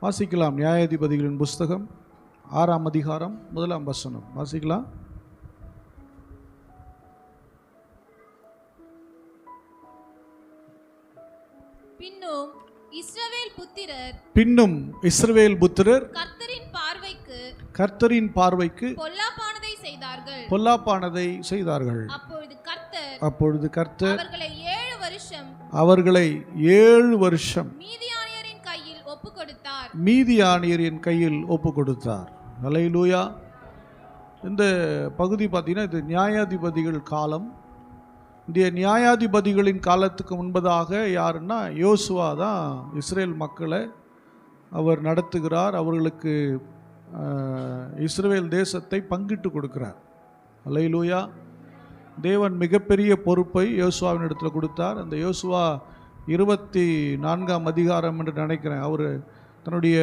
வாசிக்கலாம். நியாயாதிபதிகளின் புஸ்தகம் 6ஆம் அதிகாரம் 1ஆம் வசனம் வாசிக்கலாம். பின்னும் இஸ்ரவேல் புத்திரர் கர்த்தரின் பார்வைக்கு பொல்லாப்பானதை செய்தார்கள். அப்பொழுது கர்த்தர் அவர்களை 7 வருஷம் மீதியானியரின் கையில் ஒப்பு கொடுத்தார். அல்லேலூயா. இந்த பகுதி பார்த்தீங்கன்னா இது நியாயாதிபதிகள் காலம். இந்த நியாயாதிபதிகளின் காலத்துக்கு முன்பதாக யாருன்னா யோசுவா தான் இஸ்ரேல் மக்களை அவர் நடத்துகிறார். அவர்களுக்கு இஸ்ரவேல் தேசத்தை பங்கிட்டு கொடுக்கிறார். அல்லேலூயா. தேவன் மிகப்பெரிய பொறுப்பை யோசுவாவின் இடத்துல கொடுத்தார். அந்த யோசுவா 24ஆம் அதிகாரம் என்று நினைக்கிறேன். அவர் தன்னுடைய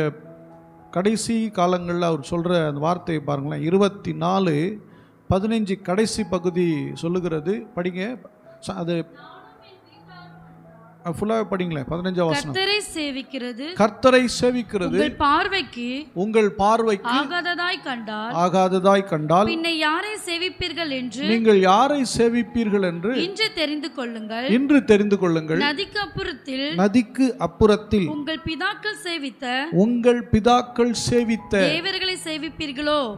கடைசி காலங்களில் அவர் சொல்கிற அந்த வார்த்தையை பாருங்களேன். 24:15 கடைசி பகுதி சொல்லுகிறது. படிங்க. அது ஃபுல்லாக படிங்களேன். 15ஆம் வசனம். கர்த்தரை சேவிக்கிறது உங்கள் பார்வைக்கு ஆகாததாய் கண்டால் நீங்கள் யாரை சேவிப்பீர்கள் என்று இன்று தெரிந்து கொள்ளுங்கள். நதிக்கு அப்புறத்தில் உங்கள் பிதாக்கள் சேவித்த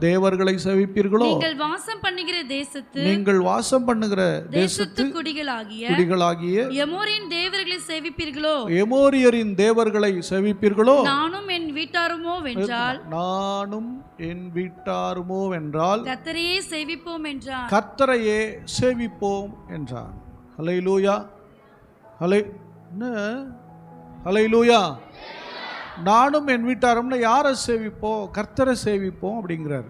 தேவர்களை சேவிப்பீர்களோ நீங்கள் வாசம் பண்ணுகிற தேசத்து குடிகளாகிய எமோரியரின் தேவர்களை சேவிப்பீர்களோ நானும் என் வீட்டாருமோ வென்றால் கர்த்தரையே சேவிப்போம் என்றார். அல்லேலூயா. அல்லேலூயா. நானும் என் வீட்டாரும்னா யாரை சேவிப்போம்? கர்த்தரை சேவிப்போம் அப்படிங்கிறார்.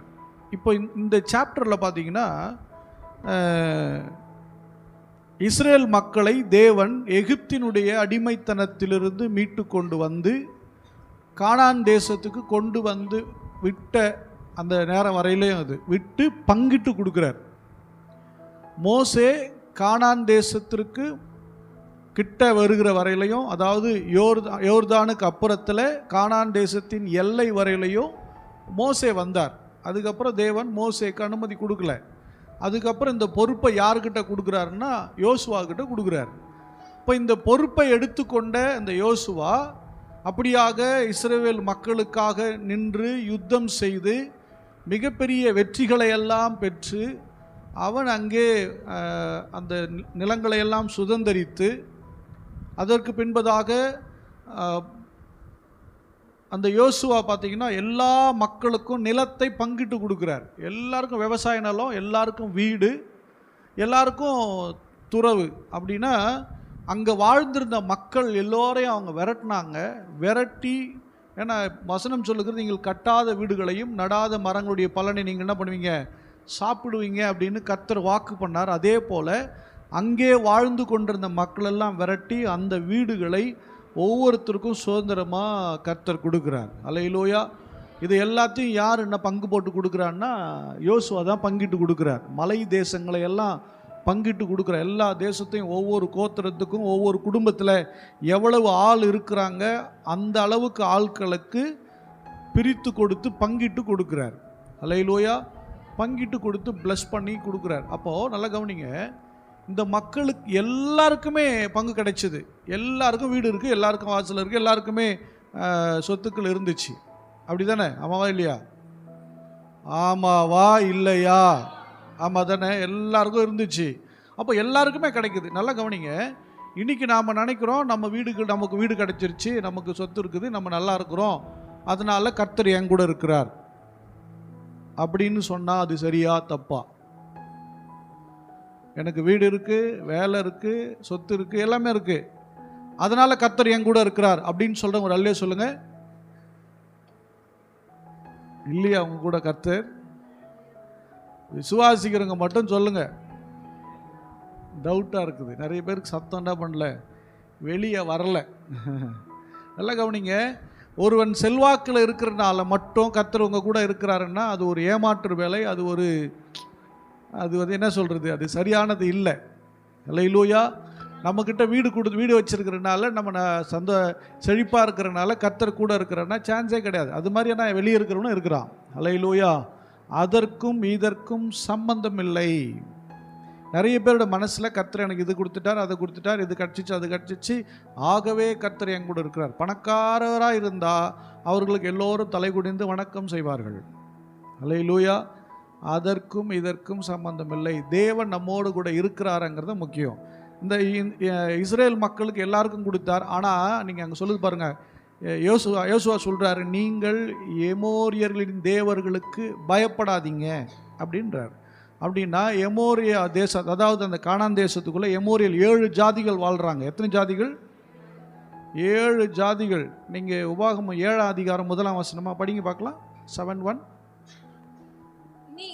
இப்போ இந்த சாப்டரில் பார்த்தீங்கன்னா இஸ்ரேல் மக்களை தேவன் எகிப்தினுடைய அடிமைத்தனத்திலிருந்து மீட்டு கொண்டு வந்து கானான் தேசத்துக்கு கொண்டு வந்து விட்ட அந்த நேரம் வரையிலையும் அது விட்டு பங்கிட்டு கொடுக்குறார். மோசே கானான் தேசத்திற்கு கிட்ட வருகிற வரையிலையும், அதாவது யோர்தானுக்கு அப்புறத்தில் கானான் தேசத்தின் எல்லை வரையிலையும் மோசே வந்தார். அதுக்கப்புறம் தேவன் மோசேக்கு அனுமதி கொடுக்கல. அதுக்கப்புறம் இந்த பொறுப்பை யார்கிட்ட கொடுக்குறாருன்னா யோசுவா கிட்ட கொடுக்குறாரு. இப்போ இந்த பொறுப்பை எடுத்துக்கொண்ட இந்த யோசுவா அப்படியாக இஸ்ரவேல் மக்களுக்காக நின்று யுத்தம் செய்து மிகப்பெரிய வெற்றிகளை எல்லாம் பெற்று அவன் அங்கே அந்த நிலங்களை எல்லாம் சுதந்தரித்து அதற்கு பின்பதாக அந்த யோசுவா பார்த்தீங்கன்னா எல்லா மக்களுக்கும் நிலத்தை பங்கிட்டு கொடுக்குறார். எல்லாருக்கும் விவசாய நிலம், எல்லாருக்கும் வீடு, எல்லாருக்கும் துறவு. அப்படின்னா அங்கே வாழ்ந்திருந்த மக்கள் எல்லோரையும் அவங்க விரட்டி, ஏன்னா வசனம் சொல்லுகிறது நீங்கள் கட்டாத வீடுகளையும் நடாத மரங்களுடைய பலனை நீங்கள் என்ன பண்ணுவீங்க? சாப்பிடுவீங்க அப்படின்னு கர்த்தர் வாக்கு பண்ணார். அதே போல் அங்கே வாழ்ந்து கொண்டிருந்த மக்களெல்லாம் விரட்டி அந்த வீடுகளை ஒவ்வொருத்தருக்கும் சுதந்திரமாக கர்த்தர் கொடுக்குறார். அல்லேலூயா. இது எல்லாத்தையும் யார் என்ன பங்கு போட்டு கொடுக்குறான்னா யோசுவா தான் பங்கிட்டு கொடுக்குறார். மலை தேசங்களை எல்லாம் பங்கிட்டு கொடுக்குறார். எல்லா தேசத்தையும் ஒவ்வொரு கோத்திரத்துக்கும் ஒவ்வொரு குடும்பத்தில் எவ்வளவு ஆள் இருக்கிறாங்க அந்த அளவுக்கு ஆட்களுக்கு பிரித்து கொடுத்து பங்கிட்டு கொடுக்குறார். அல்லேலூயா. பங்கிட்டு கொடுத்து ப்ளஸ் பண்ணி கொடுக்குறார். அப்போது நல்லா கவனிங்க. இந்த மக்களுக்கு எல்லாருக்குமே பங்கு கிடைச்சிது. எல்லாருக்கும் வீடு இருக்குது, எல்லாருக்கும் வாசல் இருக்குது, எல்லாருக்குமே சொத்துக்கள் இருந்துச்சு. அப்படி தானே? ஆமாவா இல்லையா? ஆமாவா இல்லையா? ஆமாம் தானே? எல்லாருக்கும் இருந்துச்சு. அப்போ எல்லாருக்குமே கிடைக்குது. நல்லா கவனிங்க. இன்றைக்கி நாம் நினைக்கிறோம் நமக்கு வீடு கிடைச்சிருச்சு, நமக்கு சொத்து இருக்குது, நம்ம நல்லா இருக்கிறோம், அதனால் கர்த்தர் என் கூட இருக்கிறார் அப்படின்னு சொன்னால் அது சரியா தப்பா? எனக்கு வீடு இருக்குது, வேலை இருக்குது, சொத்து இருக்குது, எல்லாமே இருக்குது, அதனால் கர்த்தர் என் கூட இருக்கிறார் அப்படின்னு சொல்கிறவங்க ஒரு அல்லே சொல்லுங்க. இல்லையா? அவங்க கூட கர்த்தர் விசுவாசிக்கிறவங்க மட்டும் சொல்லுங்க. டவுட்டாக இருக்குது. நிறைய பேருக்கு சத்தம் என்ன பண்ணல, வெளியே வரல. நல்லா கவனிங்க. ஒருவன் செல்வாக்கில் இருக்கிறனால மட்டும் கர்த்தர் உங்க கூட இருக்கிறாருன்னா அது ஒரு ஏமாற்று வேலை. அது என்ன சொல்கிறது, அது சரியானது இல்லை. அல்லேலூயா. நம்மக்கிட்ட வீடு வச்சிருக்கிறனால நம்ம செழிப்பாக இருக்கிறனால கர்த்தர் கூட இருக்கிறன்னா சான்ஸே கிடையாது. அது மாதிரி நான் வெளியே இருக்கிறவனும் இருக்கிறான். அல்லேலூயா. அதற்கும் இதற்கும் சம்பந்தம் இல்லை. நிறைய பேரோட மனசில் கர்த்தர் எனக்கு இது கொடுத்துட்டார், அதை கொடுத்துட்டார், இது கட்சிச்சு அது கட்சிச்சு, ஆகவே கர்த்தர் என் கூட இருக்கிறார். பணக்காரராக இருந்தால் அவர்களுக்கு எல்லோரும் தலை குனிந்து வணக்கம் செய்வார்கள். அல்லேலூயா. அதற்கும் இதற்கும் சம்பந்தம் இல்லை. தேவன் நம்மோடு கூட இருக்கிறாருங்கிறது முக்கியம். இந்த இஸ்ரேல் மக்களுக்கு எல்லாருக்கும் கொடுத்தார். ஆனால் நீங்கள் அங்கே சொல்லுது பாருங்கள், யோசுவா சொல்கிறாரு, நீங்கள் எமோரியர்களின் தேவர்களுக்கு பயப்படாதீங்க அப்படின்றார். அப்படின்னா எமோரியா தேசம், அதாவது அந்த கானான் தேசத்துக்குள்ளே எமோரியல் 7 ஜாதிகள் வாழ்கிறாங்க. எத்தனை ஜாதிகள்? 7 ஜாதிகள். நீங்கள் உபாகமம் 7ஆம் அதிகாரம் 1ஆம் வசனமா படிங்க பார்க்கலாம். 7:1. நீ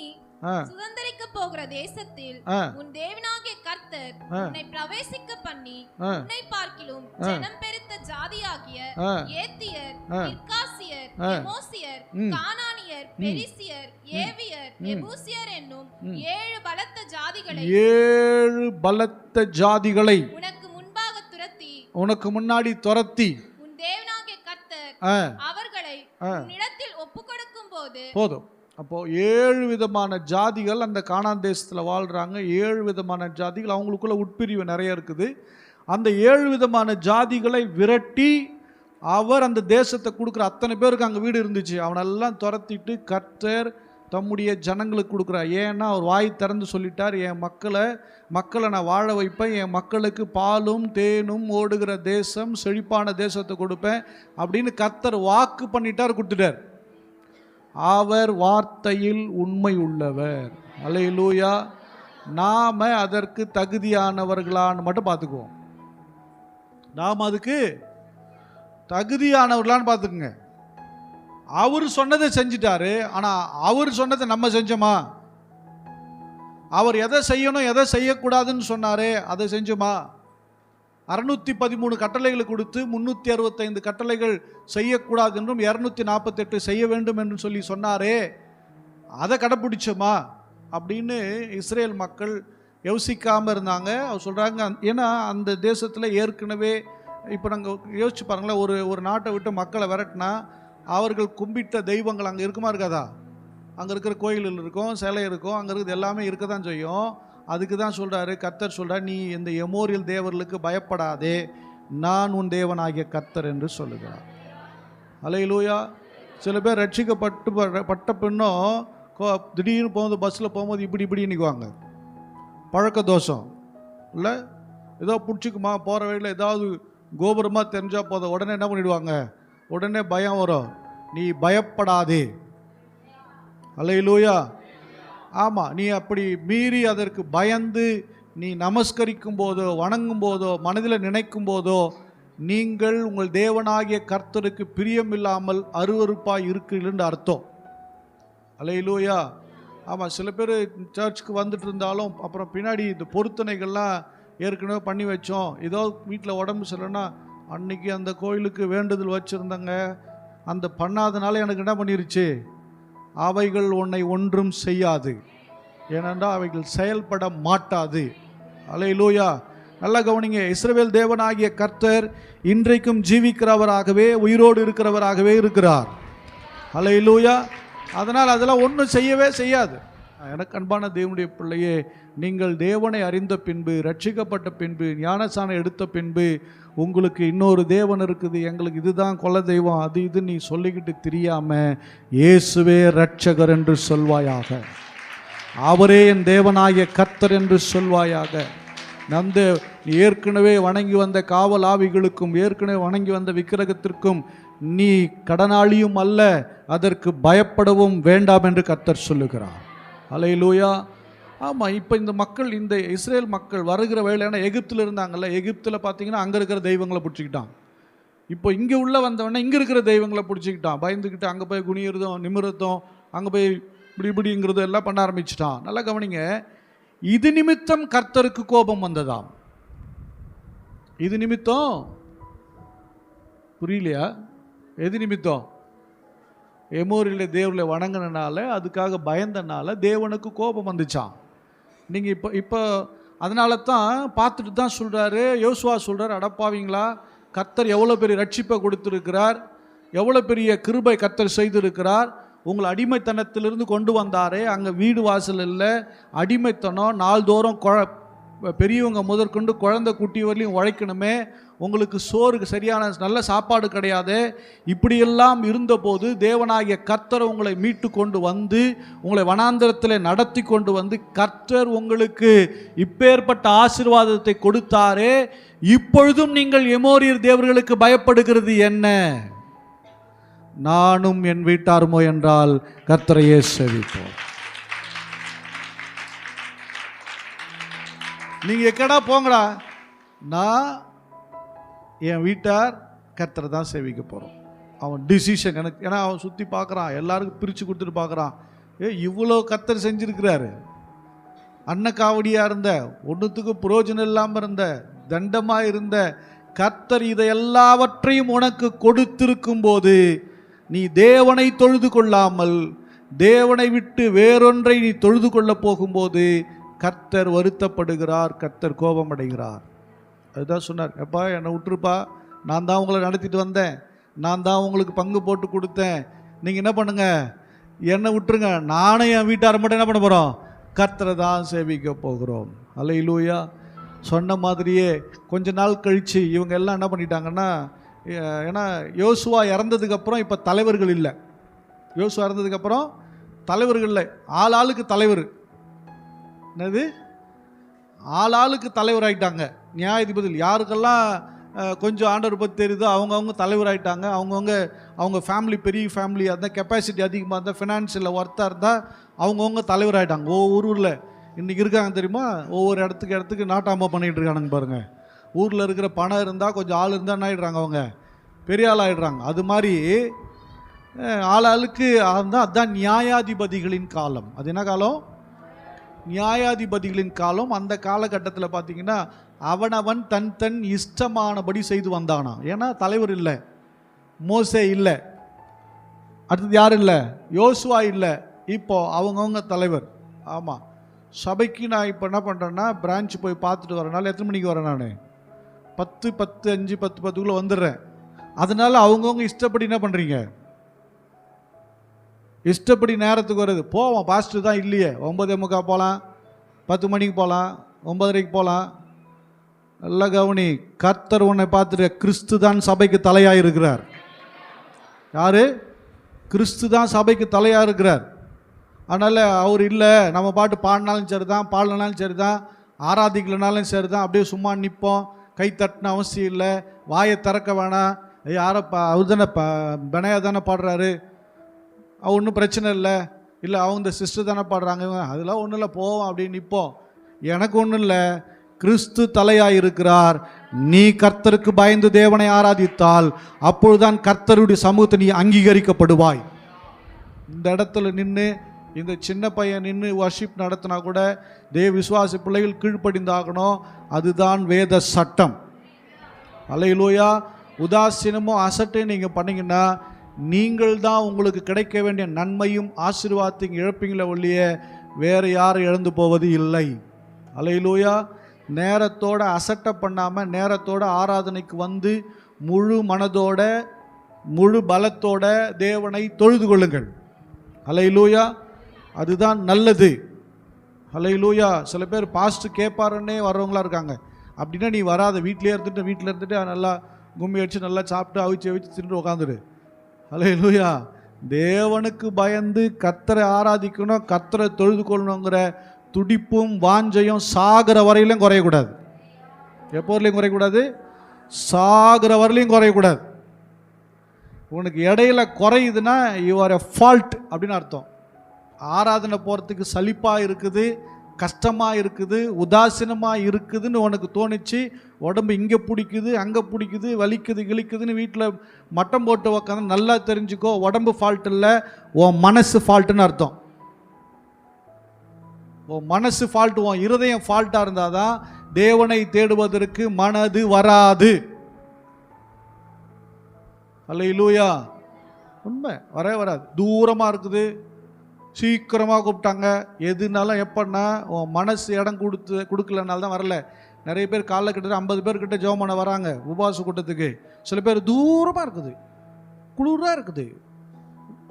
சுதந்தரிக்க போகிற தேசத்தில் உன் தேவனாகிய கர்த்தர் உன்னை பிரவேசிக்க பண்ணி உன்னை பார்க்கிலும் ஜனம் பெருத்த ஜாதியாகிய ஏத்தியர், கிர்காசியர், எமோசியர், கானானியர், பெரிசியர், ஏவியர், எபூசியர் என்னும் 7 பலத்த ஜாதிகளை உனக்கு முன்னாடி துரத்தி உன் தேவனாகிய கர்த்தர் அவர்களை உன்னிடத்தில் ஒப்புக்கொடுக்கும் போது போதும். அப்போ 7 விதமான ஜாதிகள் அந்த கானான் தேசத்தில் வாழ்கிறாங்க. 7 விதமான ஜாதிகள், அவங்களுக்குள்ள உட்பிரிவு நிறைய இருக்குது. அந்த 7 விதமான ஜாதிகளை விரட்டி அவர் அந்த தேசத்தை கொடுக்குற அத்தனை பேருக்கு அங்கே வீடு இருந்துச்சு, அவனெல்லாம் துரத்திட்டு கர்த்தர் தம்முடைய ஜனங்களுக்கு கொடுக்குறார். ஏன்னா அவர் வாய் திறந்து சொல்லிட்டார், என் மக்களை நான் வாழ வைப்பேன், என் மக்களுக்கு பாலும் தேனும் ஓடுகிற தேசம், செழிப்பான தேசத்தை கொடுப்பேன் அப்படின்னு கர்த்தர் வாக்கு பண்ணிட்டார், கொடுத்துட்டார். அவர் வார்த்தையில் உண்மை உள்ளவர். அல்லேலூயா. நாம் அதற்கு தகுதியானவர்களான்னு மட்டும் பார்த்துக்குவோம். நாம் அதுக்கு தகுதியானவர்களான்னு பார்த்துக்குங்க. அவர் சொன்னதை செஞ்சிட்டாரு. ஆனால் அவர் சொன்னதை நம்ம செஞ்சோமா? அவர் எதை செய்யணும் எதை செய்யக்கூடாதுன்னு சொன்னாரே அதை செஞ்சோமா? 613 கட்டளைகளை கொடுத்து 365 கட்டளைகள் செய்யக்கூடாது என்றும் 248 செய்ய வேண்டும் என்று சொல்லி சொன்னாரே, அதை கடைப்பிடிச்சோமா அப்படின்னு இஸ்ரேல் மக்கள் யோசிக்காமல் இருந்தாங்க. அவர் சொல்கிறாங்க, ஏன்னா அந்த தேசத்தில் ஏற்கனவே இப்போ நாங்கள் யோசிச்சு பாருங்களேன், ஒரு நாட்டை விட்டு மக்களை விரட்டினா அவர்கள் கும்பிட்ட தெய்வங்கள் அங்கே இருக்குமா இருக்காதா? அங்கே இருக்கிற கோயில்கள் இருக்கும், சிலை இருக்கும், அங்கே இருக்கிறது எல்லாமே இருக்க தான் செய்யும். அதுக்கு தான் சொல்கிறாரு, கர்த்தர் சொல்கிறார், நீ இந்த எமோரியல் தேவர்களுக்கு பயப்படாதே, நான் உன் தேவனாகிய கர்த்தர் என்று சொல்லுகிறார். அல்லேலூயா. சில பேர் ரட்சிக்கப்பட்ட பின்னும் திடீர்னு போகும்போது பஸ்ஸில் போகும்போது இப்படி நிற்குவாங்க. பழக்க தோஷம் இல்லை, ஏதோ பிடிச்சிக்குமா, போகிற வழியில் ஏதாவது கோபுரமாக தெரிஞ்சால் போதும் உடனே என்ன பண்ணிடுவாங்க, உடனே பயம் வரும். நீ பயப்படாதே. அல்லேலூயா. ஆமாம், நீ அப்படி மீறி அதற்கு பயந்து நீ நமஸ்கரிக்கும் போதோ வணங்கும் போதோ மனதில் நினைக்கும் போதோ நீங்கள் உங்கள் தேவனாகிய கர்த்தருக்கு பிரியமில்லாமல் அருவருப்பாக இருக்கிறீங்கன்னு அர்த்தம். அல்லேலூயா. ஆமாம், சில பேர் சர்ச்சுக்கு வந்துட்டு இருந்தாலும் அப்புறம் பின்னாடி இந்த பொருத்தனைகள்லாம் ஏற்கனவே பண்ணி வச்சோம். ஏதோ வீட்டில் உடம்பு சரியில்லைன்னா அன்னைக்கு அந்த கோயிலுக்கு வேண்டுதல் வச்சுருந்தாங்க, அந்த பண்ணாதனால எனக்கு என்ன பண்ணிருச்சு, அவைகள் உன்னை ஒன்றும் செய்யாது, ஏனென்றால் அவைகள் செயல்பட மாட்டாது. அல்லேலூயா. நல்லா கவனிங்க, இஸ்ரவேல் தேவனாகிய கர்த்தர் இன்றைக்கும் ஜீவிக்கிறவராகவே உயிரோடு இருக்கிறவராகவே இருக்கிறார். அல்லேலூயா. அதனால் அதெல்லாம் ஒன்றும் செய்யவே செய்யாது. எனக்கு அன்பான தேவனுடைய பிள்ளையே, நீங்கள் தேவனை அறிந்த பின்பு, ரட்சிக்கப்பட்ட பின்பு, ஞானஸ்நானம் எடுத்த பின்பு உங்களுக்கு இன்னொரு தேவன் இருக்குது, எங்களுக்கு இதுதான் கொல தெய்வம், அது இது நீ சொல்லிக்கிட்டு தெரியாமல் இயேசுவே ரட்சகர் என்று சொல்வாயாக, அவரே என் தேவனாகிய கர்த்தர் என்று சொல்வாயாக. அந்த ஏற்கனவே வணங்கி வந்த காவல் ஆவிகளுக்கும் ஏற்கனவே வணங்கி வந்த விக்கிரகத்திற்கும் நீ கடனாளியும் அல்ல, அதற்கு பயப்படவும் வேண்டாம் என்று கர்த்தர் சொல்லுகிறார். அல்லேலூயா. ஆமாம், இப்போ இந்த மக்கள், இந்த இஸ்ரேல் மக்கள் வருகிற வேலையான எகிப்தில் இருந்தாங்கல்ல, எகிப்தில் பார்த்தீங்கன்னா அங்கே இருக்கிற தெய்வங்களை பிடிச்சிக்கிட்டான். இப்போ இங்கே உள்ள வந்தவொடனே இங்கே இருக்கிற தெய்வங்களை பிடிச்சிக்கிட்டான், பயந்துக்கிட்டு அங்கே போய் குனியறதும் நிமிரத்தும் அங்கே போய் இப்படிங்கிறதும் எல்லாம் பண்ண ஆரம்பிச்சிட்டான். நல்லா கவனிங்க, இது நிமித்தம் கர்த்தருக்கு கோபம் வந்ததாம். இது நிமித்தம், புரியலையா? எது நிமித்தம்? எமோரியில் தேவர்களை வணங்கினால, அதுக்காக பயந்தனால தேவனுக்கு கோபம் வந்துச்சான். நீங்கள் இப்போ அதனால தான் பார்த்துட்டு தான் சொல்கிறாரு, யோசுவா சொல்கிறார், அடப்பாவீங்களா, கர்த்தர் எவ்வளோ பெரிய ரட்சிப்பை கொடுத்துருக்கிறார், எவ்வளோ பெரிய கிருபை கர்த்தர் செய்திருக்கிறார். உங்களை அடிமைத்தனத்திலிருந்து கொண்டு வந்தாரே, அங்கே வீடு வாசல் இல்லை, அடிமைத்தனம், நாள்தோறும் பெரியவங்க முதற்கொண்டு குழந்தை குட்டி வரலையும் உழைக்கணுமே, உங்களுக்கு சோறுக்கு சரியான நல்ல சாப்பாடு கிடையாது. இப்படியெல்லாம் இருந்தபோது தேவனாகிய கர்த்தர் உங்களை மீட்டு கொண்டு வந்து உங்களை வனாந்திரத்தில் நடத்தி கொண்டு வந்து கர்த்தர் உங்களுக்கு இப்பேற்பட்ட ஆசீர்வாதத்தை கொடுத்தாரே, இப்பொழுதும் நீங்கள் எமோரியர் தேவர்களுக்கு பயப்படுகிறது என்ன? நானும் என் வீட்டாருமோ என்றால் கர்த்தரையே சேவிப்போம். நீங்க எக்கடா போங்கடா, நான் என் வீட்டார் கர்த்தரை தான் சேவிக்க போகிறோம். அவன் டிசிஷன் எனக்கு, ஏன்னா அவன் சுற்றி பார்க்குறான், எல்லாருக்கும் பிரித்து கொடுத்துட்டு பார்க்குறான். இவ்வளோ கர்த்தர் செஞ்சுருக்கிறாரு. அன்னக்காவடியாக இருந்த, ஒன்றுத்துக்கு புரோஜனம் இல்லாமல் இருந்த, தண்டமாக இருந்த கர்த்தர் இதை எல்லாவற்றையும் உனக்கு கொடுத்திருக்கும் போது நீ தேவனை தொழுது கொள்ளாமல் தேவனை விட்டு வேறொன்றை நீ தொழுது கொள்ள போகும்போது கர்த்தர் வருத்தப்படுகிறார், கர்த்தர் கோபமடைகிறார். அதுதான் சொன்னார், எப்பா என்னை விட்டுருப்பா, நான் தான் உங்களை நடத்திட்டு வந்தேன், நான் தான் உங்களுக்கு பங்கு போட்டு கொடுத்தேன், நீங்கள் என்ன பண்ணுங்க, என்னை விட்டுருங்க, நானும் என் வீட்டாரை மட்டும் என்ன பண்ண போகிறோம், கர்த்தரை தான் சேவிக்க போகிறோம். அல்லேலூயா. சொன்ன மாதிரியே கொஞ்ச நாள் கழித்து இவங்க எல்லாம் என்ன பண்ணிட்டாங்கன்னா, ஏன்னா யோசுவா இறந்ததுக்கப்புறம் இப்போ தலைவர்கள் இல்லை, யோசுவா இறந்ததுக்கப்புறம் தலைவர்கள் இல்லை, ஆளுக்கு தலைவர். என்னது, ஆளுக்கு தலைவர் ஆகிட்டாங்க. நியாயாதிபதிகள் யாருக்கெல்லாம் கொஞ்சம் ஆண்டவர் பற்றி தெரியுதோ அவங்கவுங்க தலைவர் ஆகிட்டாங்க. அவங்க ஃபேமிலி பெரிய ஃபேமிலி இருந்தால், கெப்பாசிட்டி அதிகமாக இருந்தால், ஃபினான்ஷியலில் ஒர்த்தாக இருந்தால் அவங்கவுங்க தலைவர் ஆகிட்டாங்க. ஒவ்வொரு ஊரில் இன்றைக்கி இருக்காங்க தெரியுமா, ஒவ்வொரு இடத்துக்கு நாட்டாமல் பண்ணிகிட்டு இருக்கானுங்க பாருங்கள். ஊரில் இருக்கிற பணம் இருந்தால், கொஞ்சம் ஆள் இருந்தால் என்ன ஆகிடுறாங்க, அவங்க பெரிய ஆள் ஆகிடுறாங்க. அது மாதிரி ஆளுக்கு அதுதான் நியாயாதிபதிகளின் காலம். அது என்ன காலம், நியாயாதிபதிகளின் காலம். அந்த காலகட்டத்தில் பார்த்தீங்கன்னா அவனவன் தன் இஷ்டமானபடி செய்து வந்தானா. ஏன்னா தலைவர் இல்லை, மோசே இல்லை, அடுத்தது யார் இல்லை, யோசுவா இல்லை, இப்போ அவங்கவுங்க தலைவர். ஆமாம், சபைக்கு நான் இப்போ என்ன பண்ணுறேன்னா பிரான்ச் போய் பார்த்துட்டு வரனால எத்தனை மணிக்கு வரேன், நான் 10:05 வந்துடுறேன். அதனால் அவங்கவுங்க இஷ்டப்படி என்ன பண்ணுறீங்க, இஷ்டப்படி நேரத்துக்கு வருது. போவோம், பாஸ்டர் தான் இல்லையே, 9:45 போகலாம், 10 மணிக்கு போகலாம், 9:30 போகலாம். நல்லா கவனி, கர்த்தர் உன்னை பார்த்துட்டு, கிறிஸ்து தான் சபைக்கு தலையாக இருக்கிறார். யாரு, கிறிஸ்து தான் சபைக்கு தலையாக இருக்கிறார். அதனால் அவர் இல்லை, நம்ம பாட்டு பாடினாலும் சரி தான், பாடலனாலும் சரி தான், ஆராதிக்கலனாலும் சரி தான், அப்படியே சும்மா நிற்போம், கை தட்டின அவசியம் இல்லை, வாயை திறக்க வேணாம். யாரப்பா அவர் தானே பெனையா தானே பாடுறாரு, ஒன்றும் பிரச்சனை இல்லை, இல்லை அவங்க இந்த சிஸ்டர் தானே பாடுறாங்க, அதெல்லாம் ஒன்றும் இல்லை, போவோம் அப்படின்னு நிற்போம். எனக்கு ஒன்றும் இல்லை, கிறிஸ்து தலையாக இருக்கிறார். நீ கர்த்தருக்கு பயந்து தேவனை ஆராதித்தால் அப்பொழுதுதான் கர்த்தருடைய சமூகத்தை நீ அங்கீகரிக்கப்படுவாய். இந்த இடத்துல நின்று இந்த சின்ன பையன் நின்று வர்ஷிப் நடத்தினா கூட தேவ விசுவாசி பிள்ளைகள் கீழ்ப்படிந்தாகணும். அதுதான் வேத சட்டம். அல்லேலூயா. உதாசீனமும் அசட்டையும் நீங்கள் பண்ணிங்கன்னா நீங்கள் தான் உங்களுக்கு கிடைக்க வேண்டிய நன்மையும் ஆசீர்வாதத்தையும் இழப்பீங்களே ஒழிய வேறு யாரும் இழந்து போவது இல்லை. அல்லேலூயா. நேரத்தோட அசட்டை பண்ணாமல் நேரத்தோட ஆராதனைக்கு வந்து முழு மனதோட முழு பலத்தோட தேவனை தொழுது கொள்ளுங்கள். அல்லேலூயா. அதுதான் நல்லது. அல்லேலூயா. சில பேர் பாஸ்ட் கேட்பாருன்னே வர்றவங்களா இருக்காங்க. அப்படின்னா நீ வராத, வீட்டிலே இருந்துட்டு நல்லா கும்மி அடித்து நல்லா சாப்பிட்டு அவிச்சு தின்ட்டு உட்காந்துரு. அல்லேலூயா. தேவனுக்கு பயந்து கர்த்தரை ஆராதிக்கணும், கர்த்தரை தொழுது கொள்ளணுங்கிற துடிப்பும் வாஞ்சையும் சாகிற வரையிலும் குறையக்கூடாது. எப்போ வரையிலையும் குறையக்கூடாது, சாகிற வரையிலையும் குறையக்கூடாது. உனக்கு இடையில குறையுதுன்னா யூ ஆர் எ ஃபால்ட் அப்படின்னு அர்த்தம். ஆராதனை போகிறதுக்கு சலிப்பாக இருக்குது, கஷ்டமாக இருக்குது, உதாசீனமாக இருக்குதுன்னு உனக்கு தோணிச்சு, உடம்பு இங்கே பிடிக்குது அங்கே பிடிக்குது வலிக்குது கிழிக்குதுன்னு வீட்டில் மட்டம் போட்டு உக்காந்து நல்லா தெரிஞ்சுக்கோ, உடம்பு ஃபால்ட் இல்லை, உன் மனசு ஃபால்ட்டுன்னு அர்த்தம். உன் மனசு ஃபால்ட், உன் இருதயம் ஃபால்ட்டாக இருந்தால் தான் தேவனை தேடுவதற்கு மனது வராது. அல்லேலூயா. உண்மை, வராது. தூரமாக இருக்குது, சீக்கிரமாக கூப்பிட்டாங்க. எதுனாலும் எப்படின்னா உன் மனசு இடம் கொடுக்கலனால தான் வரல. நிறைய பேர் காலைல கிட்ட 50 பேர்கிட்ட ஜெபம் பண்ண வராங்க உபவாச கூட்டத்துக்கு. சில பேர் தூரமாக இருக்குது, குளிராக இருக்குது,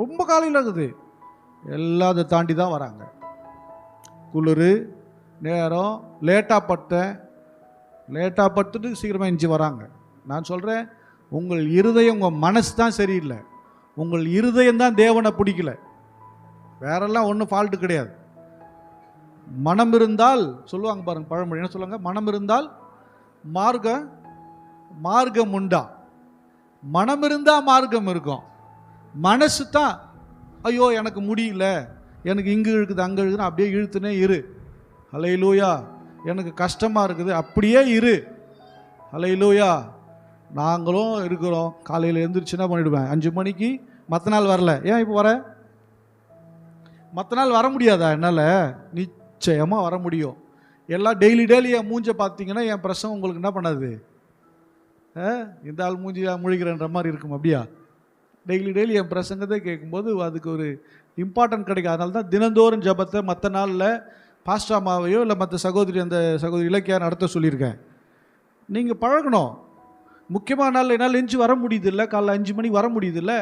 ரொம்ப காலையில் இருக்குது, எல்லாத்தை தாண்டி தான் வராங்க. குளிர் நேரம் லேட்டாக பட்டுட்டு சீக்கிரமாக எஞ்சி வராங்க. நான் சொல்கிறேன், உங்கள் இருதயம், உங்கள் மனசு தான் சரியில்லை. உங்கள் இருதயம் தான் தேவனை பிடிக்கல, வேறெல்லாம் ஒன்றும் ஃபால்ட்டு கிடையாது. மனம் இருந்தால் சொல்லுவாங்க பாருங்க, பழமொழி என்ன சொல்லுவாங்க, மனம் இருந்தால் மார்க்கம் உண்டா. மனம் இருந்தால் மார்க்கம் இருக்கும். மனசு தான் ஐயோ எனக்கு முடியல, எனக்கு இங்கே இழுக்குது அங்கே இழுக்குதுன்னு அப்படியே இழுத்துனே இரு. ஹல்லேலூயா. எனக்கு கஷ்டமாக இருக்குது, அப்படியே இரு. ஹல்லேலூயா. நாங்களும் இருக்கிறோம். காலையில் எழுந்திரிச்சு என்ன பண்ணிவிடுவேன், 5 மணிக்கு. மற்ற நாள் வரல, ஏன் இப்போ வர? மற்ற நாள் வர முடியாதா என்னால்? நிச்சயமாக வர முடியும். எல்லாம் டெய்லி என் மூஞ்சை பார்த்தீங்கன்னா என் பிரசவம் உங்களுக்கு என்ன பண்ணாது, இந்த ஆள் மூஞ்சியாக முழிக்கிறன்ற மாதிரி இருக்கும். அப்படியா? டெய்லி என் பிரசங்கத்தை கேட்கும்போது அதுக்கு ஒரு இம்பார்ட்டன்ட் கிடைக்கும். அதனால தான் தினந்தோறும் ஜபத்தை மற்ற நாளில் பாஸ்டாமாவையோ இல்லை மற்ற அந்த சகோதரி இலக்கியா நடத்த சொல்லியிருக்கேன். நீங்கள் பழகணும். முக்கியமான நாள் என்னால் எஞ்சி வர முடியுதில்லை, காலைல 5 மணிக்கு வர முடியுதில்லை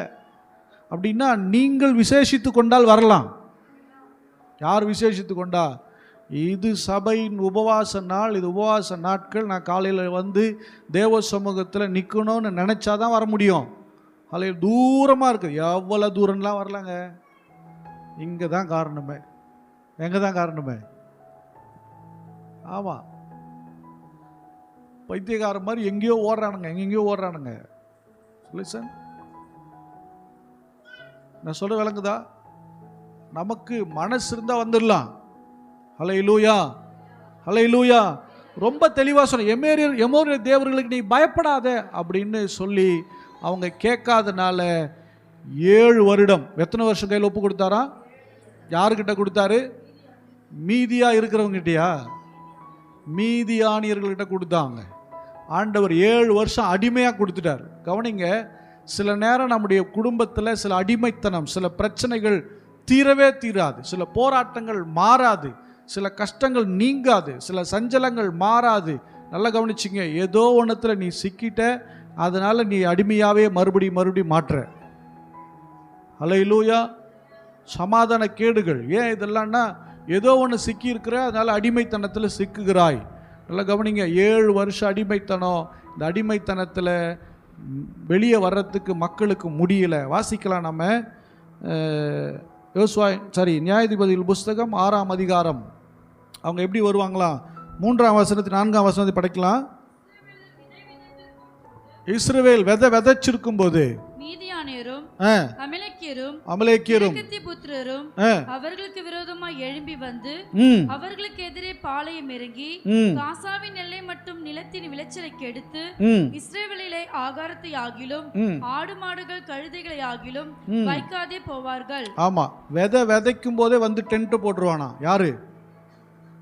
அப்படின்னா நீங்கள் விசேஷித்து கொண்டால் வரலாம். யார் விசேஷித்து கொண்டா? இது சபையின் உபவாச நாள், இது உபவாச நாட்கள். நான் காலையில் வந்து தேவ சமூகத்தில் நிற்கணும்னு நினச்சாதான் வர முடியும். அதில் தூரமாக இருக்குது, எவ்வளோ தூரம்லாம் வரலாங்க. இங்கே தான் காரணமே. எங்கே தான் காரணமே? ஆமாம், பைத்தியக்கார மாதிரி எங்கேயோ ஓடுறானுங்க. லிசன், நான் சொல்ற விளங்குதா? நமக்கு மனசு இருந்தால் வந்துடலாம். ஹல்லேலூயா, ஹல்லேலூயா. ரொம்ப தெளிவாக சொன்ன, எமோரியர் தேவர்களுக்கு நீ பயப்படாத அப்படின்னு சொல்லி அவங்க கேட்காதனால 7 வருடம். எத்தனை வருஷம் கையில் ஒப்பு கொடுத்தாரா? யாருக்கிட்ட கொடுத்தாரு? மீதியா இருக்கிறவங்ககிட்டயா? மீதியானியர்கள்கிட்ட கொடுத்தாங்க. ஆண்டவர் 7 வருஷம் அடிமையாக கொடுத்துட்டார். கவனிங்க, சில நேரம் நம்முடைய குடும்பத்தில் சில அடிமைத்தனம், சில பிரச்சனைகள் தீரவே தீராது, சில போராட்டங்கள் மாறாது, சில கஷ்டங்கள் நீங்காது, சில சஞ்சலங்கள் மாறாது. நல்லா கவனிச்சிங்க, ஏதோ ஒன்றத்தில் நீ சிக்கிட்ட, அதனால் நீ அடிமையாகவே மறுபடியும் மாற்ற. ஹல்லேலூயா. சமாதான கேடுகள். ஏன் இதெல்லாம்னா, ஏதோ ஒன்று சிக்கி இருக்கிற, அதனால் அடிமைத்தனத்தில் சிக்குகிறாய். நல்லா கவனிங்க, 7 வருஷம் அடிமைத்தனம். இந்த அடிமைத்தனத்தில் வெளியே வர்றதுக்கு மக்களுக்கு முடியல. வாசிக்கலாம் நம்ம நியாயாதிபதிகள் புஸ்தகம் 6ஆம் அதிகாரம். அவங்க எப்படி வருவாங்களா? 3ஆம் வசனத்து 4ஆம் வசனத்தை படிக்கலாம். இஸ்ரவேல் விதைச்சிருக்கும் போது மீதியானியரும் அமலேக்கியரும் புத்திரரும் அவர்களுக்கு விரோதமாய் எழும்பி வந்து அவர்களுக்கு எதிரே பாளையம் இறங்கி காசாவின் எல்லை மற்றும் நிலத்தின் விளைச்சலை கெடுத்து இஸ்ரவேலிலே ஆகாரத்தை ஆகிலும் ஆடு மாடுகள் கழுதைகளை ஆகிலும் வைக்காதே போவார்கள். ஆமா, விதைக்கும் போதே வந்து டென்ட் போட்டுருவானா? யாரு?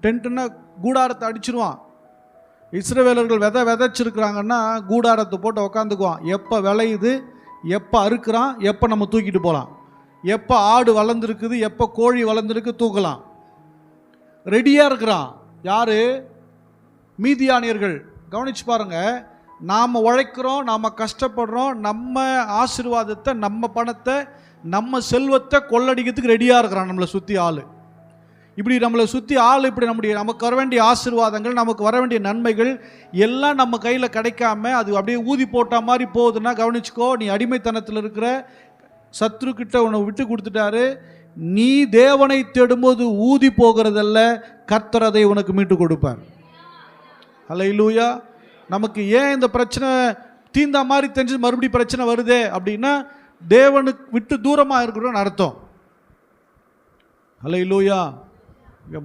டென்ட்னா கூடாரத்தை அடிச்சிருவான். இஸ்ரவேலர்கள் விதைச்சிருக்கிறாங்கன்னா கூடாரத்தை போட்டு உக்காந்துக்குவான். எப்போ விளையுது, எப்போ அறுக்கிறான், எப்போ நம்ம தூக்கிட்டு போகலாம், எப்போ ஆடு வளர்ந்துருக்குது, எப்போ கோழி வளர்ந்துருக்கு தூக்கலாம், ரெடியாக இருக்கிறான். யார்? மீதியானியர்கள். கவனிச்சு பாருங்க, நாம் உழைக்கிறோம், நாம் கஷ்டப்படுறோம், நம்ம ஆசீர்வாதத்தை, நம்ம பணத்தை, நம்ம செல்வத்தை கொள்ளடிக்கிறதுக்கு ரெடியாக இருக்கிறான் நம்மளை சுற்றி ஆள். இப்படி நம்மளை சுற்றி ஆள், இப்படி நமக்கு வர வேண்டிய ஆசீர்வாதங்கள், நமக்கு வர வேண்டிய நன்மைகள் எல்லாம் நம்ம கையில் கிடைக்காம அது அப்படியே ஊதி போட்ட மாதிரி போகுதுன்னா கவனிச்சுக்கோ, நீ அடிமைத்தனத்தில் இருக்கிற. சத்ருக்கிட்ட உன்னை விட்டு கொடுத்துட்டாரு. நீ தேவனை தேடும்போது ஊதி போகிறதல்ல, கர்த்தர் அதை உனக்கு மீட்டு கொடுப்பார். ஹல்லேலூயா. நமக்கு ஏன் இந்த பிரச்சனை தீர்ந்த மாதிரி தெரிஞ்சு மறுபடியும் பிரச்சனை வருதே அப்படின்னா, தேவனுக்கு விட்டு தூரமாக இருக்கிறோன்னு அர்த்தம். ஹல்லேலூயா.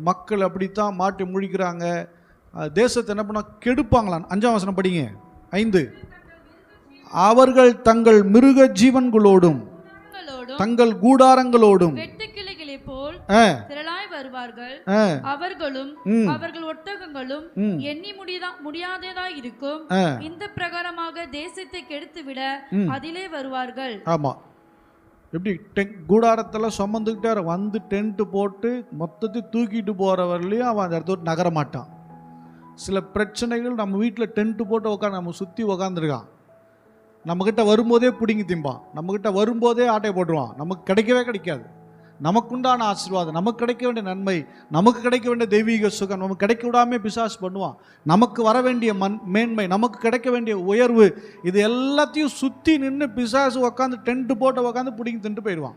மக்கள் அப்படித்தான் மாட்டி முழிக்கிறாங்க. தேசத்தை என்ன பண்ண கெடுப்பாங்களாம். 5ஆம் வசனம் படிங்க. 5. அவர்கள் தங்கள் மிருக ஜீவன்களோடும் தங்கள் கூடாரங்களோடும் வெட்டுக்கிளிகளை போல் திரளாய் வருவார்கள். அவர்களும் அவர்கள் ஒட்டகங்களும் எண்ணி முடியாததா இருக்கும். இந்த பிரகாரமாக தேசத்தை கெடுத்துவிட அதிலே வருவார்கள். ஆமா, எப்படி கூடாரத்தெல்லாம் சுமந்துக்கிட்டே வந்து டென்ட்டு போட்டு மொத்தத்தையும் தூக்கிட்டு போகிறவர்களையும் அவன் அந்த இடத்த விட்டு நகர மாட்டான். சில பிரச்சனைகள் நம்ம வீட்டில் டென்ட்டு போட்டு உட்காந்து நம்ம சுற்றி உக்காந்துருக்கான். நம்மக்கிட்ட வரும்போதே பிடிங்கி திம்பான், நம்மக்கிட்ட வரும்போதே ஆட்டையை போட்டுருவான். நமக்கு கிடைக்கவே கிடைக்காது. நமக்குண்டான ஆசீர்வாதம், நமக்கு கிடைக்க வேண்டிய நன்மை, நமக்கு கிடைக்க வேண்டிய தெய்வீக சுகம் நமக்கு கிடைக்க விடாமல் பிசாசு பண்ணுவான். நமக்கு வர வேண்டிய மேன்மை, நமக்கு கிடைக்க வேண்டிய உயர்வு, இது எல்லாத்தையும் சுற்றி நின்று பிசாசு உட்காந்து டென்ட்டு போட்டு உட்காந்து பிடிங்கி தின்ட்டு போயிடுவான்.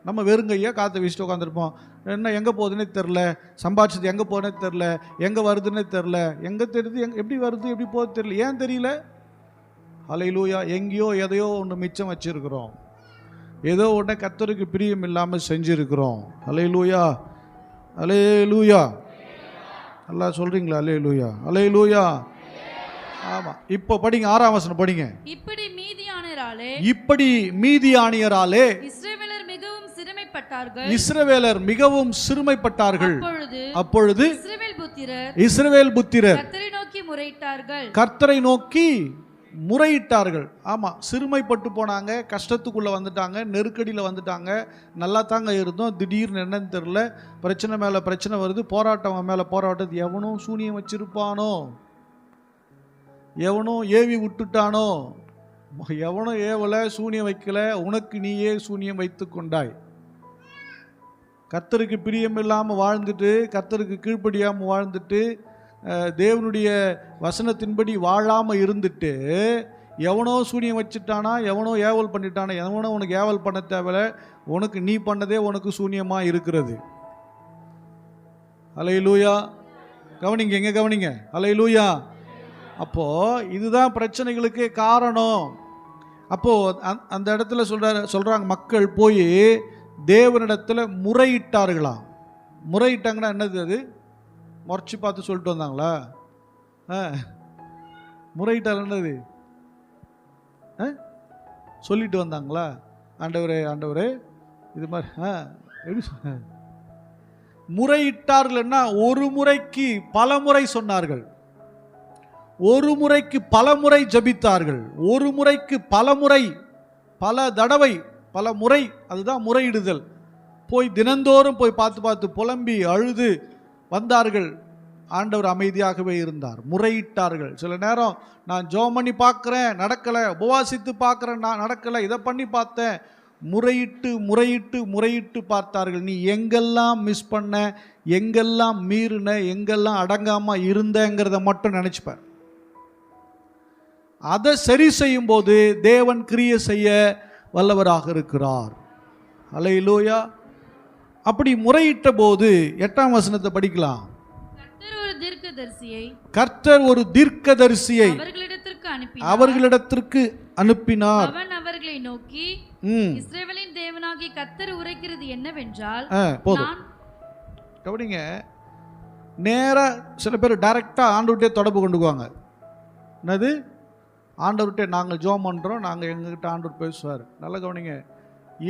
நம்ம வெறுங்கையாக காற்றை வீசிட்டு உட்காந்துருப்போம். என்ன எங்கே போகுதுன்னே தெரில, சம்பாதிச்சது எங்கே போனே தெரில, எங்கே வருதுன்னே தெரில, எங்கே தெரியுது, எப்படி வருது எப்படி போகுது தெரியல. ஏன் தெரியல? ஹல்லேலூயா. எங்கேயோ எதையோ ஒன்று மிச்சம் வச்சுருக்கிறோம், ஏதோ ஒன்றை கர்த்தருக்கு பிரியம் இல்லாமல் செஞ்சுருக்கிறோம். ஹல்லேலூயா, ஹல்லேலூயா. நல்லா சொல்கிறீங்களா? ஹல்லேலூயா, ஹல்லேலூயா. ஆமாம். இப்போ படிங்க, 6ஆம் வசனம் படிங்க. இப்படி மீதியானியராலே இஸ்ரவேலர் மிகவும் சிறுமைப்பட்டார்கள். அப்பொழுது இஸ்ரவேல் புத்திரர் கர்த்தரை நோக்கி முறையிட்டார்கள். ஆமாம், சிறுமைப்பட்டு போனாங்க, கஷ்டத்துக்குள்ளே வந்துட்டாங்க, நெருக்கடியில் வந்துட்டாங்க. நல்லா தாங்க இருந்தோம், திடீர்னு என்னன்னு தெரில, பிரச்சனை மேலே பிரச்சனை வருது, போராட்டம் மேலே போராட்டது. எவனோ சூனியம் வச்சிருப்பானோ, எவனோ ஏவி விட்டுட்டானோ, எவனோ ஏவலை, சூனியம் வைக்கல, உனக்கு நீயே சூனியம் வைத்து கொண்டாய். கர்த்தருக்கு பிரியம் இல்லாமல் வாழ்ந்துட்டு, கர்த்தருக்கு கீழ்ப்படியாமல் வாழ்ந்துட்டு, தேவனுடைய வசனத்தின்படி வாழாமல் இருந்துட்டு, எவனோ சூனியம் வச்சுட்டானா, எவனோ ஏவல் பண்ணிட்டானா, எவனோ உனக்கு ஏவல் பண்ண தேவையில்ல, உனக்கு நீ பண்ணதே உனக்கு சூனியமாக இருக்கிறது. ஹல்லேலூயா. கவனிங்க, எங்கே கவனிங்க. ஹல்லேலூயா. அப்போது இதுதான் பிரச்சனைகளுக்கு காரணம். அப்போது அந்த இடத்துல சொல்கிறாங்க, மக்கள் போய் தேவனிடத்தில் முறையிட்டார்களாம். முறையிட்டாங்கன்னா என்னது? அது முறைச்சி பார்த்து சொல்லிட்டு வந்தாங்களா? முறையிட்டால் என்னது? சொல்லிட்டு வந்தாங்களா? ஆண்டவரே ஆண்டவரே இது மாதிரி எப்படி முறையிட்டார்கள்னா ஒரு முறைக்கு பல முறை சொன்னார்கள், ஒரு முறைக்கு பல முறை ஜபித்தார்கள், ஒரு முறைக்கு பல முறை, பல தடவை, பல முறை. அதுதான் முறையிடுதல். போய் தினந்தோறும் போய் பார்த்து பார்த்து புலம்பி அழுது வந்தார்கள். ஆண்டவர் அமைதியாகவே இருந்தார். முறையிட்டார்கள். சில நேரம் நான் ஜெபம் பண்ணி பார்க்குறேன் நடக்கலை, உபவாசித்து பார்க்குறேன் நான் நடக்கலை, இதை பண்ணி பார்த்தேன். முறையிட்டு முறையிட்டு முறையிட்டு பார்த்தார்கள். நீ எங்கெல்லாம் மிஸ் பண்ண, எங்கெல்லாம் மீறின, எங்கெல்லாம் அடங்காமல் இருந்தங்கிறத மட்டும் நினச்சிப்பார். அதை சரி செய்யும் போது தேவன் கிரியை செய்ய வல்லவராக இருக்கிறார். ஹல்லேலூயா. அப்படி முறையிட்ட போது 8ஆம் வசனத்தை படிக்கலாம். கர்த்தர் ஒரு தீர்க்கதரிசியை அவர்களிடத்திற்கு அனுப்பினார். அவன் அவர்களை நோக்கி, இஸ்ரவேலின் தேவனாகிய கர்த்தர் உரைக்கிறது என்னவென்றால், கவனிங்க, நேரா சில பேர் டைரக்டா ஆண்டவர்கிட்ட தொடர்பு கொண்டுக்குவாங்க. என்னது? ஆண்டவர்கிட்ட நாங்கள் ஜெபம் பண்ணுறோம், நாங்கள் எங்ககிட்ட ஆண்டவர் பேசுவார். நல்லா கவனிங்க,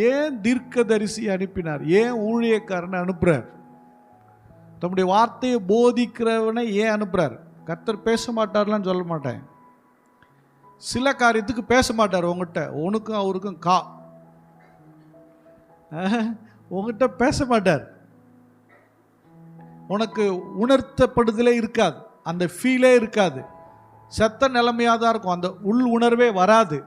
ஏன் தீர்க்கதரிசி அனுப்பினார்? ஏன் ஊழியக்காரனை அனுப்புறார்? தம்முடைய வார்த்தையை போதிக்கிறவனை ஏன் அனுப்புறார்? கர்த்தர் பேச மாட்டார்லாம் சொல்ல மாட்டேன். சில காரியத்துக்கு பேச மாட்டார் உங்ககிட்ட. உனக்கும் அவருக்கும் உங்ககிட்ட பேச மாட்டார். உனக்கு உணர்த்தப்படுதலே இருக்காது, அந்த ஃபீலே இருக்காது, செத்த நிலைமையாக தான் இருக்கும், அந்த உள் உணர்வே வராது.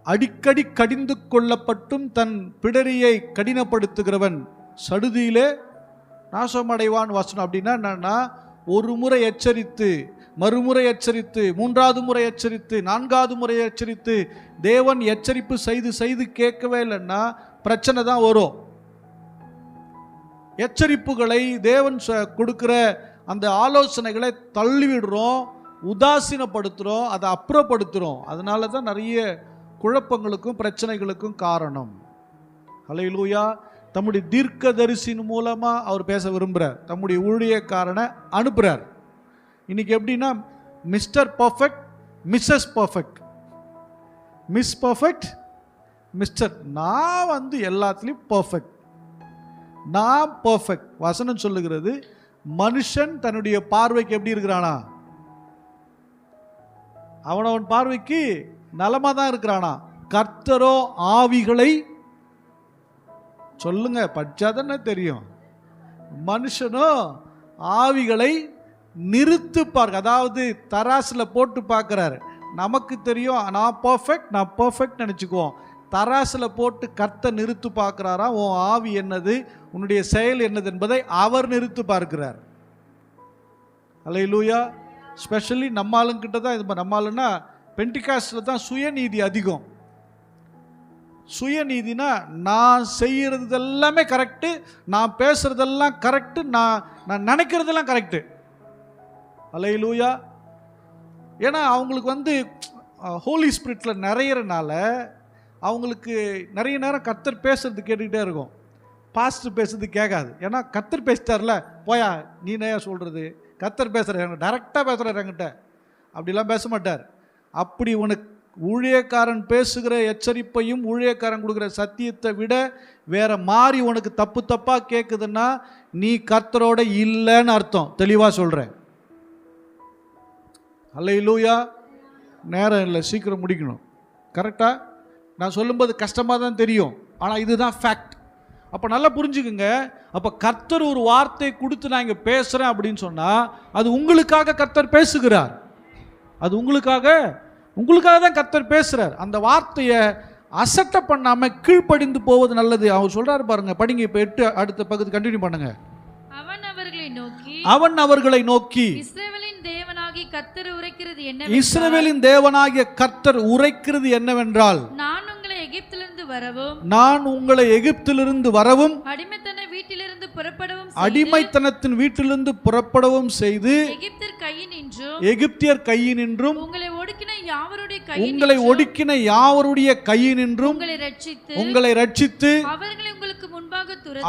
அடிக்கடி கடிந்து கொள்ளப்பட்டும் தன் பிடரியை கடினப்படுத்துகிறவன் சடுதியிலே நாசமடைவான் வசனம். அப்படின்னா என்னன்னா, ஒரு முறை எச்சரித்து, மறுமுறை எச்சரித்து, 3வது முறை எச்சரித்து, 4வது முறை எச்சரித்து, தேவன் எச்சரிப்பு செய்து செய்து கேட்கவே இல்லைன்னா பிரச்சனை தான் வரும். எச்சரிப்புகளை தேவன் கொடுக்கிற அந்த ஆலோசனைகளை தள்ளிவிடுறோம், உதாசீனப்படுத்துகிறோம், அதை அப்புறப்படுத்துகிறோம். அதனால தான் நிறைய குழப்பங்களுக்கும் பிரச்சனைகளுக்கும் காரணம். ஹல்லேலூயா. தம்முடைய தீர்க்கதரிசின் மூலமாக அவர் பேச விரும்புகிறார், தம்முடைய ஊழியக்காரனை அனுப்புகிறார். இன்னைக்கு எப்படின்னா, mister perfect, missus perfect, miss perfect, mister. நான் எல்லாத்துலேயும் பர்ஃபெக்ட், நான் பர்ஃபெக்ட். வசனம் சொல்லுகிறது, மனுஷன் தன்னுடைய பார்வைக்கு எப்படி இருக்கிறானா? அவனவன் பார்வைக்கு நலமாக தான் இருக்கிறானா? கர்த்தரோ ஆவிகளை, சொல்லுங்க படிச்சாதானே தெரியும், மனுஷனோ ஆவிகளை நிறுத்து பார்க்க, அதாவது தராசில் போட்டு பார்க்குறாரு. நமக்கு தெரியும் நான் பர்ஃபெக்ட் நினச்சிக்குவோம். தராசில் போட்டு கர்த்தர் நிறுத்து பார்க்குறாரா, உன் ஆவி என்னது, உன்னுடைய செயல் என்னது என்பதை அவர் நிறுத்து பார்க்கிறார். அல்லேலூயா. ஸ்பெஷலி நம்ம ஆளுங்கிட்ட தான் இது. நம்ம ஆளுன்னா பெண்டிகாஸ்டில் தான் சுயநீதி அதிகம். சுயநீதினா நான் செய்கிறது எல்லாமே கரெக்டு, நான் பேசுறதெல்லாம் கரெக்டு, நான் நினைக்கிறதெல்லாம் கரெக்டு. அல்லேலூயா. ஏன்னா அவங்களுக்கு ஹோலி ஸ்பிரிட்டில் நிறையிறனால அவங்களுக்கு நிறைய நேரம் கர்த்தர் பேசுறது கேட்டுக்கிட்டே இருக்கும், பாஸ்டர் பேசுறது கேட்காது. ஏன்னா கர்த்தர் பேசிட்டார்ல, போயா நீ நையா சொல்கிறது, கர்த்தர் பேசுகிறார், டைரெக்டாக பேசுகிறார் என்கிட்ட, அப்படிலாம் பேச மாட்டார். அப்படி உனக்கு ஊழியக்காரன் பேசுகிற எச்சரிப்பையும் ஊழியக்காரன் கொடுக்குற சத்தியத்தை விட வேற மாதிரி உனக்கு தப்பாக கேட்குதுன்னா நீ கர்த்தரோட இல்லைன்னு அர்த்தம். தெளிவாக சொல்கிறேன். அல்லேலூயா. நேரம் இல்லை, சீக்கிரம் முடிக்கணும். கரெக்டாக நான் சொல்லும்போது கஷ்டமாக தான் தெரியும், ஆனால் இதுதான் ஃபேக்ட். அப்போ நல்லா புரிஞ்சுக்குங்க. அப்போ கர்த்தர் ஒரு வார்த்தை கொடுத்து நான் இங்கே பேசுகிறேன் அப்படின்னு சொன்னால் அது உங்களுக்காக கர்த்தர் பேசுகிறார். அது உங்களுக்காக தான் கர்த்தர் பேசுகிறார். அந்த வார்த்தையை அசட்டை பண்ணாமல் கீழ்ப்படிந்து போவது நல்லது. அவர் சொல்கிறாரு பாருங்க, படிங்க இப்போ 8 அடுத்த பகுதி கண்டினியூ பண்ணுங்க. அவன் அவர்களை நோக்கி இஸ்ரவேலின் தேவனாகிய கர்த்தர் உரைக்கிறது என்னவென்றால், நான் உங்களை எகிப்திலிருந்து வரவும் அடிமைத்தனத்தின் வீட்டிலிருந்து புறப்படவும் செய்து எகிப்தியர் கையினின்றும் உங்களை ஒடுக்கின யாவருடைய கையினின்றும் உங்களை ரட்சித்து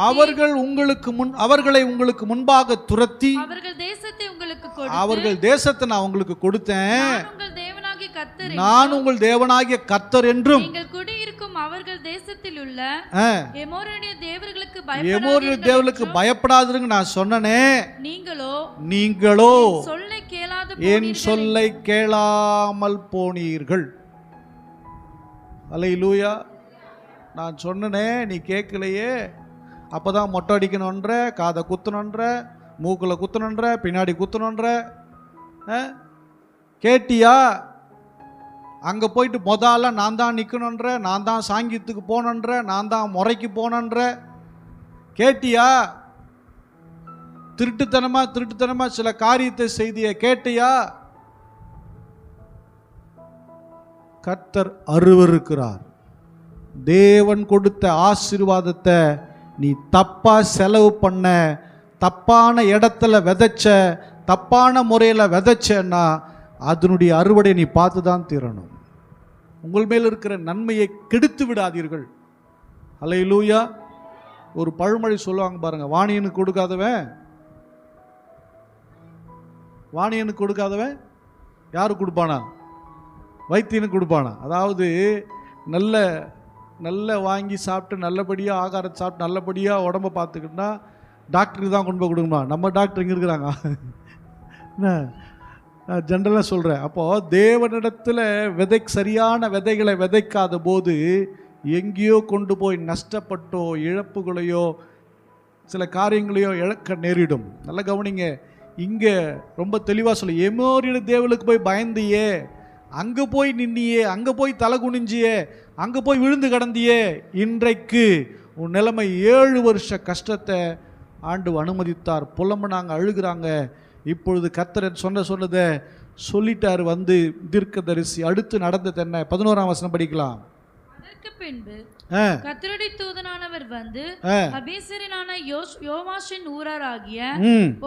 அவர்களை உங்களுக்கு முன்பாக துரத்தி அவர்கள் தேசத்தை நான் உங்களுக்கு கொடுத்தேன், நான் உங்கள் தேவனாகிய கர்த்தர் என்றும் அவர்கள் தேசத்தில் உள்ள எமோரிய தேவர்களுக்கு பயப்படாதீங்க நான் சொன்னனே, நீங்களோ என் சொல்லை கேளாமல் போனீர்கள். அல்லேலூயா. நான் சொன்னனே நீ கேட்கலையே, அப்பதான் மொட்டை அடிக்கணுன்ற, காதை குத்தணுன்ற, மூக்கில் குத்தணுன்ற, பின்னாடி குத்தணுன்ற, கேட்டியா? அங்கே போயிட்டு முதல்ல நான் தான் நிற்கணுன்ற, நான் தான் சாங்கியத்துக்கு போனன்ற, நான் தான் முறைக்கு போனன்ற, கேட்டியா? திருட்டுத்தனமா சில காரியத்தை செய்திய கேட்டியா? கர்த்தர் அருவருக்கிறார். தேவன் கொடுத்த ஆசீர்வாதத்தை நீ தப்பா செலவு பண்ண, தப்பான இடத்துல விதைச்ச, தப்பான முறையில் விதைச்சேன்னா அதனுடைய அறுவடை நீ பார்த்து தான் தீரணும். உங்கள் மேல் இருக்கிற நன்மையை கெடுத்து விடாதீர்கள். அல்லேலூயா. ஒரு பழமொழி சொல்லுவாங்க பாருங்க, வாணியனுக்கு கொடுக்காதவன் யாருக்கு கொடுப்பானா? வைத்தியனுக்கு கொடுப்பானா? அதாவது நல்ல வாங்கி சாப்பிட்டு நல்லபடியாக ஆகாரத்தை சாப்பிட்டு நல்லபடியாக உடம்பை பார்த்துக்கிட்டா டாக்டருக்கு தான் கொண்டு போய் கொடுக்கணுமா? நம்ம டாக்டர் இங்கே இருக்கிறாங்க. நான் ஜென்ரலாக சொல்கிறேன். அப்போது தேவனிடத்தில் சரியான விதைகளை விதைக்காத போது எங்கேயோ கொண்டு போய் நஷ்டப்பட்டோ இழப்புகளையோ சில காரியங்களையோ இழக்க நேரிடும். நல்லா கவனிங்க. இங்கே ரொம்ப தெளிவாக சொல்லு, எமோரிய தேவனுக்கு போய் பயந்தியே, அங்கே போய் நின்னியே, அங்கே போய் தலை குனிஞ்சியே, அங்கே போய் விழுந்து கிடந்தியே, இன்றைக்கு உன் நிலைமை 7 வருஷ கஷ்டத்தை ஆண்டு அனுமதித்தார். புலம்புனாங்க, அழுகிறாங்க. இப்பொழுது கர்த்தர் சொன்னதை சொல்லிட்டார். தீர்க்கதரிசி அடுத்து நடந்தது என்ன? 11ஆம் வசனம் படிக்கலாம். அதற்கு பின்பு கர்த்தருடைய தூதனானவர் அபேசரினான யோவாஷின் ஊராராகிய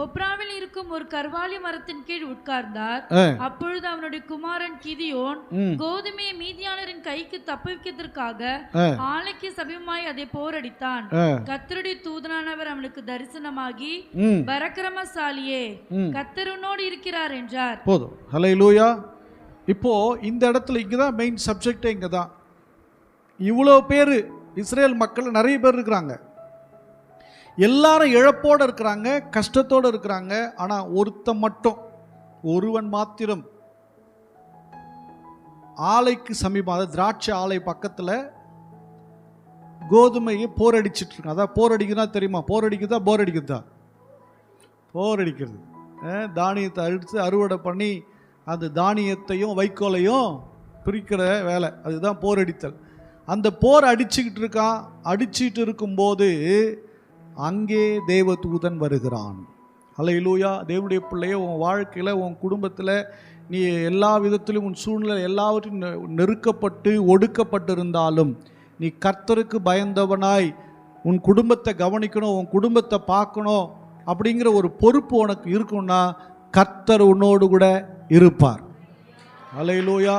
ஒப்ராவில் இருக்கும் ஒரு கர்வாலி மரத்தின் கீழ் உட்கார்ந்தார். அப்பொழுது அவனுடைய குமாரன் கிதியோன் கோதுமையை மீதியானரின் கைக்கு தப்புவிக்கிறதற்காக ஆலைக்கு சமீபமாய் அதை போரடித்தான். கர்த்தருடைய தூதனானவர் அவனுக்கு தரிசனமாகி, பரக்கிரமசாலியே, கர்த்தர் உன்னோடு இருக்கிறார் என்றார். போதும். ஹல்லேலூயா. இப்போ இந்த இடத்துல இங்கதான் மெயின் சப்ஜெக்ட். இங்கதான் இவ்வளோ பேர் இஸ்ரேல் மக்கள் நிறைய பேர் இருக்கிறாங்க. எல்லாரும் இழப்போடு இருக்கிறாங்க, கஷ்டத்தோடு இருக்கிறாங்க. ஆனால் ஒருவன் மாத்திரம் ஆலைக்கு சமீபம், அதாவது திராட்சை ஆலை பக்கத்தில் கோதுமையை போர் அடிச்சிட்டு இருக்கான். அதான் போர் அடிக்குதா தெரியுமா? போர் அடிக்குதா போர் அடிக்குதா? போர் அடிக்கிறது. தானியத்தை அடித்து அறுவடை பண்ணி அந்த தானியத்தையும் வைக்கோலையும் பிரிக்கிற வேலை, அதுதான் போர் அடித்தல். அந்த போர் அடிச்சுக்கிட்டு இருக்கான். அடிச்சுட்டு இருக்கும்போது அங்கே தேவதூதன் வருகிறான். அல்லேலூயா. தேவனுடைய பிள்ளைய, உன் வாழ்க்கையில் உன் குடும்பத்தில் நீ எல்லா விதத்திலும் உன் சூழ்நிலை எல்லாவற்றையும் நெருக்கப்பட்டு ஒடுக்கப்பட்டிருந்தாலும் நீ கர்த்தருக்கு பயந்தவனாய் உன் குடும்பத்தை கவனிக்கணும், உன் குடும்பத்தை பார்க்கணும் அப்படிங்கிற ஒரு பொறுப்பு உனக்கு இருக்குன்னா கர்த்தர் உன்னோடு கூட இருப்பார். அல்லேலூயா.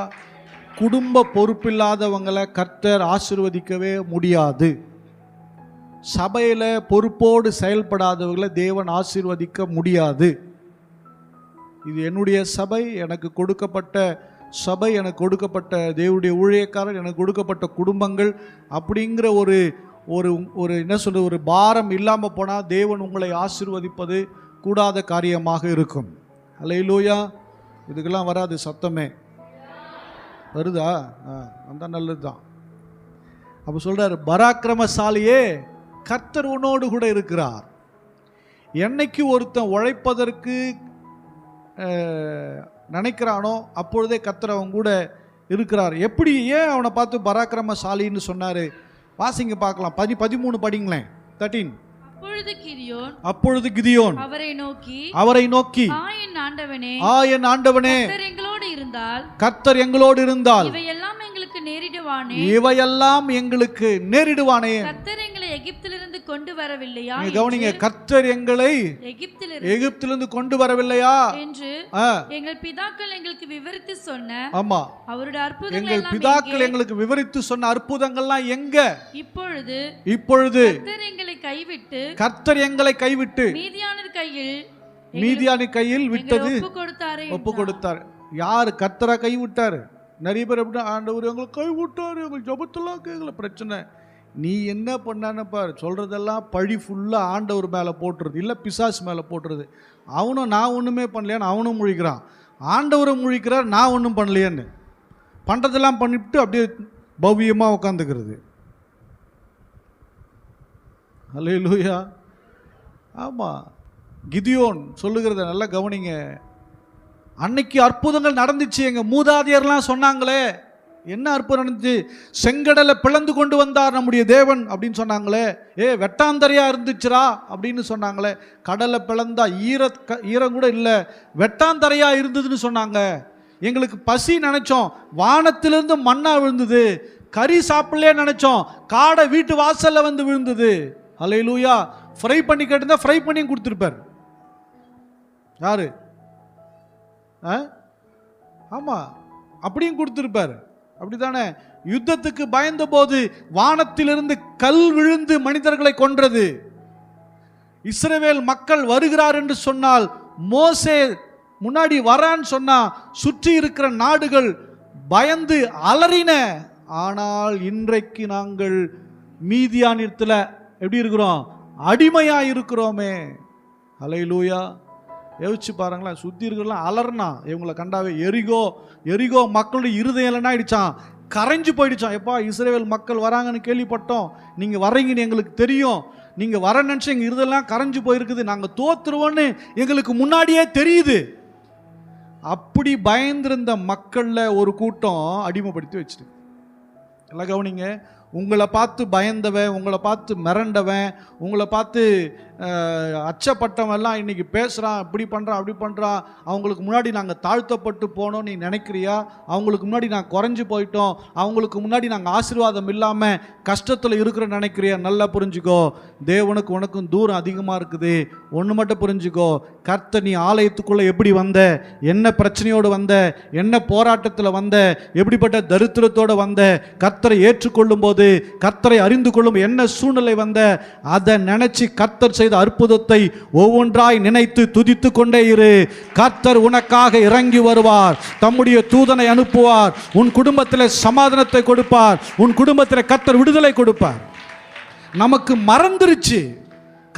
குடும்ப பொறுப்பில்லாதவங்களை கர்த்தர் ஆசீர்வதிக்கவே முடியாது. சபையில் பொறுப்போடு செயல்படாதவர்களை தேவன் ஆசீர்வதிக்க முடியாது. இது என்னுடைய சபை, எனக்கு கொடுக்கப்பட்ட சபை, எனக்கு கொடுக்கப்பட்ட தேவனுடைய ஊழியக்காரர், எனக்கு கொடுக்கப்பட்ட குடும்பங்கள் அப்படிங்கிற ஒரு ஒரு ஒரு என்ன சொல்கிறது, ஒரு பாரம் இல்லாமல் போனால் தேவன் உங்களை ஆசீர்வதிப்பது கூடாத காரியமாக இருக்கும். அல்லேலூயா. இதுக்கெல்லாம் வராது சத்தமே. வருதா? அந்த நல்லது தான். அப்போ சொல்கிறார், பராக்கிரமசாலியே கர்த்தர் உன்னோடு கூட இருக்கிறார். என்னைக்கு ஒருத்தன் உழைப்பதற்கு நினைக்கிறானோ அப்பொழுதே கர்த்தர் அவன் கூட இருக்கிறார். எப்படி, ஏன் அவனை பார்த்து பராக்கிரமசாலின்னு சொன்னார்? வாசிங்க பார்க்கலாம். 13 படிங்களேன். 13. அப்பொழுது கிதியோன் அவரை நோக்கி என் ஆண்டவனே, கர்த்தர் எங்களோடு இருந்தால் இவையெல்லாம் எங்களுக்கு நேரிடுவானே. எகிப்திலிருந்து கொண்டு வரவில்லையா? கவனிங்க, கர்த்தர் எங்களை எகிப்திலிருந்து கொண்டு வரவில்லையா என்று எங்கள் பிதாக்கள் எங்களுக்கு விவரித்து சொன்ன, ஆமா, அவருடைய அற்புதங்கள் எங்கள் பிதாக்கள் எங்களுக்கு விவரித்து சொன்ன அற்புதங்கள்லாம் எங்க? இப்பொழுது கர்த்தர் எங்களை கைவிட்டு மீதியானின் கையில் விட்டது ஒப்பு கொடுத்தார். யார் கர்த்தரா கைவிட்டாரு? நிறைய பேர் எப்படி, ஆண்டவர் எங்களை கைவிட்டாரு, எங்களுக்கு ஜபத்தெல்லாம் கேட்கல. பிரச்சனை நீ என்ன பண்ணான்னு பாரு. சொல்கிறதெல்லாம் பழி ஃபுல்லாக ஆண்டவர் மேலே போட்டுருது, இல்லை பிசாசு மேலே போட்டுருது. அவனும் நான் ஒன்றுமே பண்ணலையான்னு அவனும் முழிக்கிறான், ஆண்டவரை முழிக்கிறார் நான் ஒன்றும் பண்ணலையான்னு. பண்ணுறதெல்லாம் பண்ணிவிட்டு அப்படியே பவ்யமாக உட்காந்துக்கிறது. அல்லேலூயா. ஆமாம், கிதியோன் சொல்லுகிறத நல்லா கவனிங்க. அன்னைக்கு அற்புதங்கள் நடந்துச்சு. எங்கள் மூதாதையர்லாம் சொன்னாங்களே, என்ன அற்புதம் நடந்துச்சு? செங்கடலை பிளந்து கொண்டு வந்தார் நம்முடைய தேவன் அப்படின்னு சொன்னாங்களே. வெட்டாந்தரையா இருந்துச்சுரா அப்படின்னு சொன்னாங்களே. கடலை பிளந்தா ஈரம் கூட இல்லை, வெட்டாந்தரையா இருந்ததுன்னு சொன்னாங்க. எங்களுக்கு பசி நினைச்சோம், வானத்திலிருந்து மண்ணா விழுந்தது. கறி சாப்பிடலே நினைச்சோம், காடை வீட்டு வாசல்ல வந்து விழுந்தது. அல்லேலூயா. ஃப்ரை பண்ணி கேட்டிருந்தா ஃப்ரை பண்ணி கொடுத்துருப்பார். யாரு? ஆமா, அப்படியும் கொடுத்துருப்பார். அப்படித்தானே? யுத்தத்துக்கு பயந்த போது வானத்திலிருந்து கல் விழுந்து மனிதர்களை கொன்றது. இஸ்ரவேல் மக்கள் வருகிறார் என்று சொன்னால், மோசே முன்னாடி வரான்னு சொன்னா சுற்றி இருக்கிற நாடுகள் பயந்து அலறின. ஆனால் இன்றைக்கு நாங்கள் மீதியானிடத்தில் எப்படி இருக்கிறோம்? அடிமையா இருக்கிறோமே. அல்லேலூயா. யோசிச்சு பாருங்களேன், சுற்றி இருக்கிறலாம் அலர்னா இவங்களை கண்டாவே. எரிகோ மக்களுடைய இருதயம் என்ன ஆயிடுச்சான்? கரைஞ்சு போயிடுச்சான். எப்பா, இஸ்ரவேல் மக்கள் வராங்கன்னு கேள்விப்பட்டோம், நீங்கள் வரீங்கன்னு எங்களுக்கு தெரியும், நீங்கள் வர நினச்சி எங்கள் இருதெல்லாம் கரைஞ்சு போயிருக்குது, நாங்கள் தோத்துருவோன்னு எங்களுக்கு முன்னாடியே தெரியுது. அப்படி பயந்திருந்த மக்களில் ஒரு கூட்டம் அடிமைப்படுத்தி வச்சுட்டு. எல்லாம் கவனிங்க, உங்களை பார்த்து பயந்தவன், உங்களை பார்த்து மிரண்டவன், உங்களை பார்த்து அச்சப்பட்டவன் எல்லாம் இன்னைக்கு பேசுகிறான், இப்படி பண்ணுறான் அப்படி பண்ணுறான். அவங்களுக்கு முன்னாடி நாங்கள் தாழ்த்தப்பட்டு போனோம் நீ நினைக்கிறியா? அவங்களுக்கு முன்னாடி நாங்கள் குறைஞ்சி போயிட்டோம், அவங்களுக்கு முன்னாடி நாங்கள் ஆசீர்வாதம் இல்லாமல் கஷ்டத்தில் இருக்கிறோன்னு நினைக்கிறியா? நல்லா புரிஞ்சுக்கோ, தேவனுக்கு உனக்கும் தூரம் அதிகமாக இருக்குது. ஒன்று மட்டும் புரிஞ்சுக்கோ, கர்த்தர் நீ ஆலயத்துக்குள்ளே எப்படி வந்த, என்ன பிரச்சனையோடு வந்த, என்ன போராட்டத்தில் வந்த, எப்படிப்பட்ட தரித்திரத்தோடு வந்த, கர்த்தரை ஏற்றுக்கொள்ளும் போது, கர்த்தரை அறிந்து கொள்ளும் என்ன சூழ்நிலை வந்த, அதை நினைச்சு கர்த்தர் செய்த அற்புதத்தை ஒவ்வொன்றாய் நினைத்து துதித்து கொண்டே இரு. கர்த்தர் உனக்காக இறங்கி வருவார், தம்முடைய தூதனை அனுப்புவார், உன் குடும்பத்தில் சமாதானத்தை கொடுப்பார், உன் குடும்பத்தில் கர்த்தர் விடுதலை கொடுப்பார். நமக்கு மறந்துருச்சு,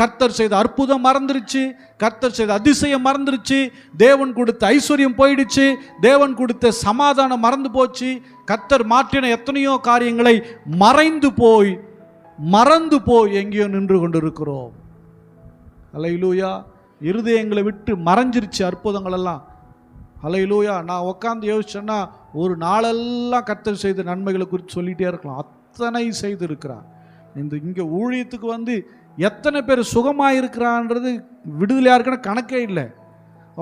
கர்த்தர் செய்த அற்புதம் மறந்துருச்சு, கர்த்தர் செய்த அதிசயம் மறந்துருச்சு, தேவன் கொடுத்த ஐஸ்வர்யம் போயிடுச்சு, தேவன் கொடுத்த சமாதானம் மறந்து போச்சு. கர்த்தர் மாற்றின எத்தனையோ காரியங்களை மறந்து போய் எங்கேயோ நின்று கொண்டிருக்கிறோம். அல்லேலூயா. இருதயங்களை விட்டு மறைஞ்சிருச்சு அற்புதங்கள் எல்லாம். அல்லேலூயா. நான் உட்காந்து யோசிச்சேன்னா ஒரு நாளெல்லாம் கர்த்தர் செய்த நன்மைகளை குறித்து சொல்லிகிட்டே இருக்கலாம். அத்தனை செய்து இருக்கிறார். இங்கே ஊழியத்துக்கு வந்து எத்தனை பேர் சுகமாக இருக்கிறான்றது விடுதலையாக இருக்குன்னு கணக்கே இல்லை.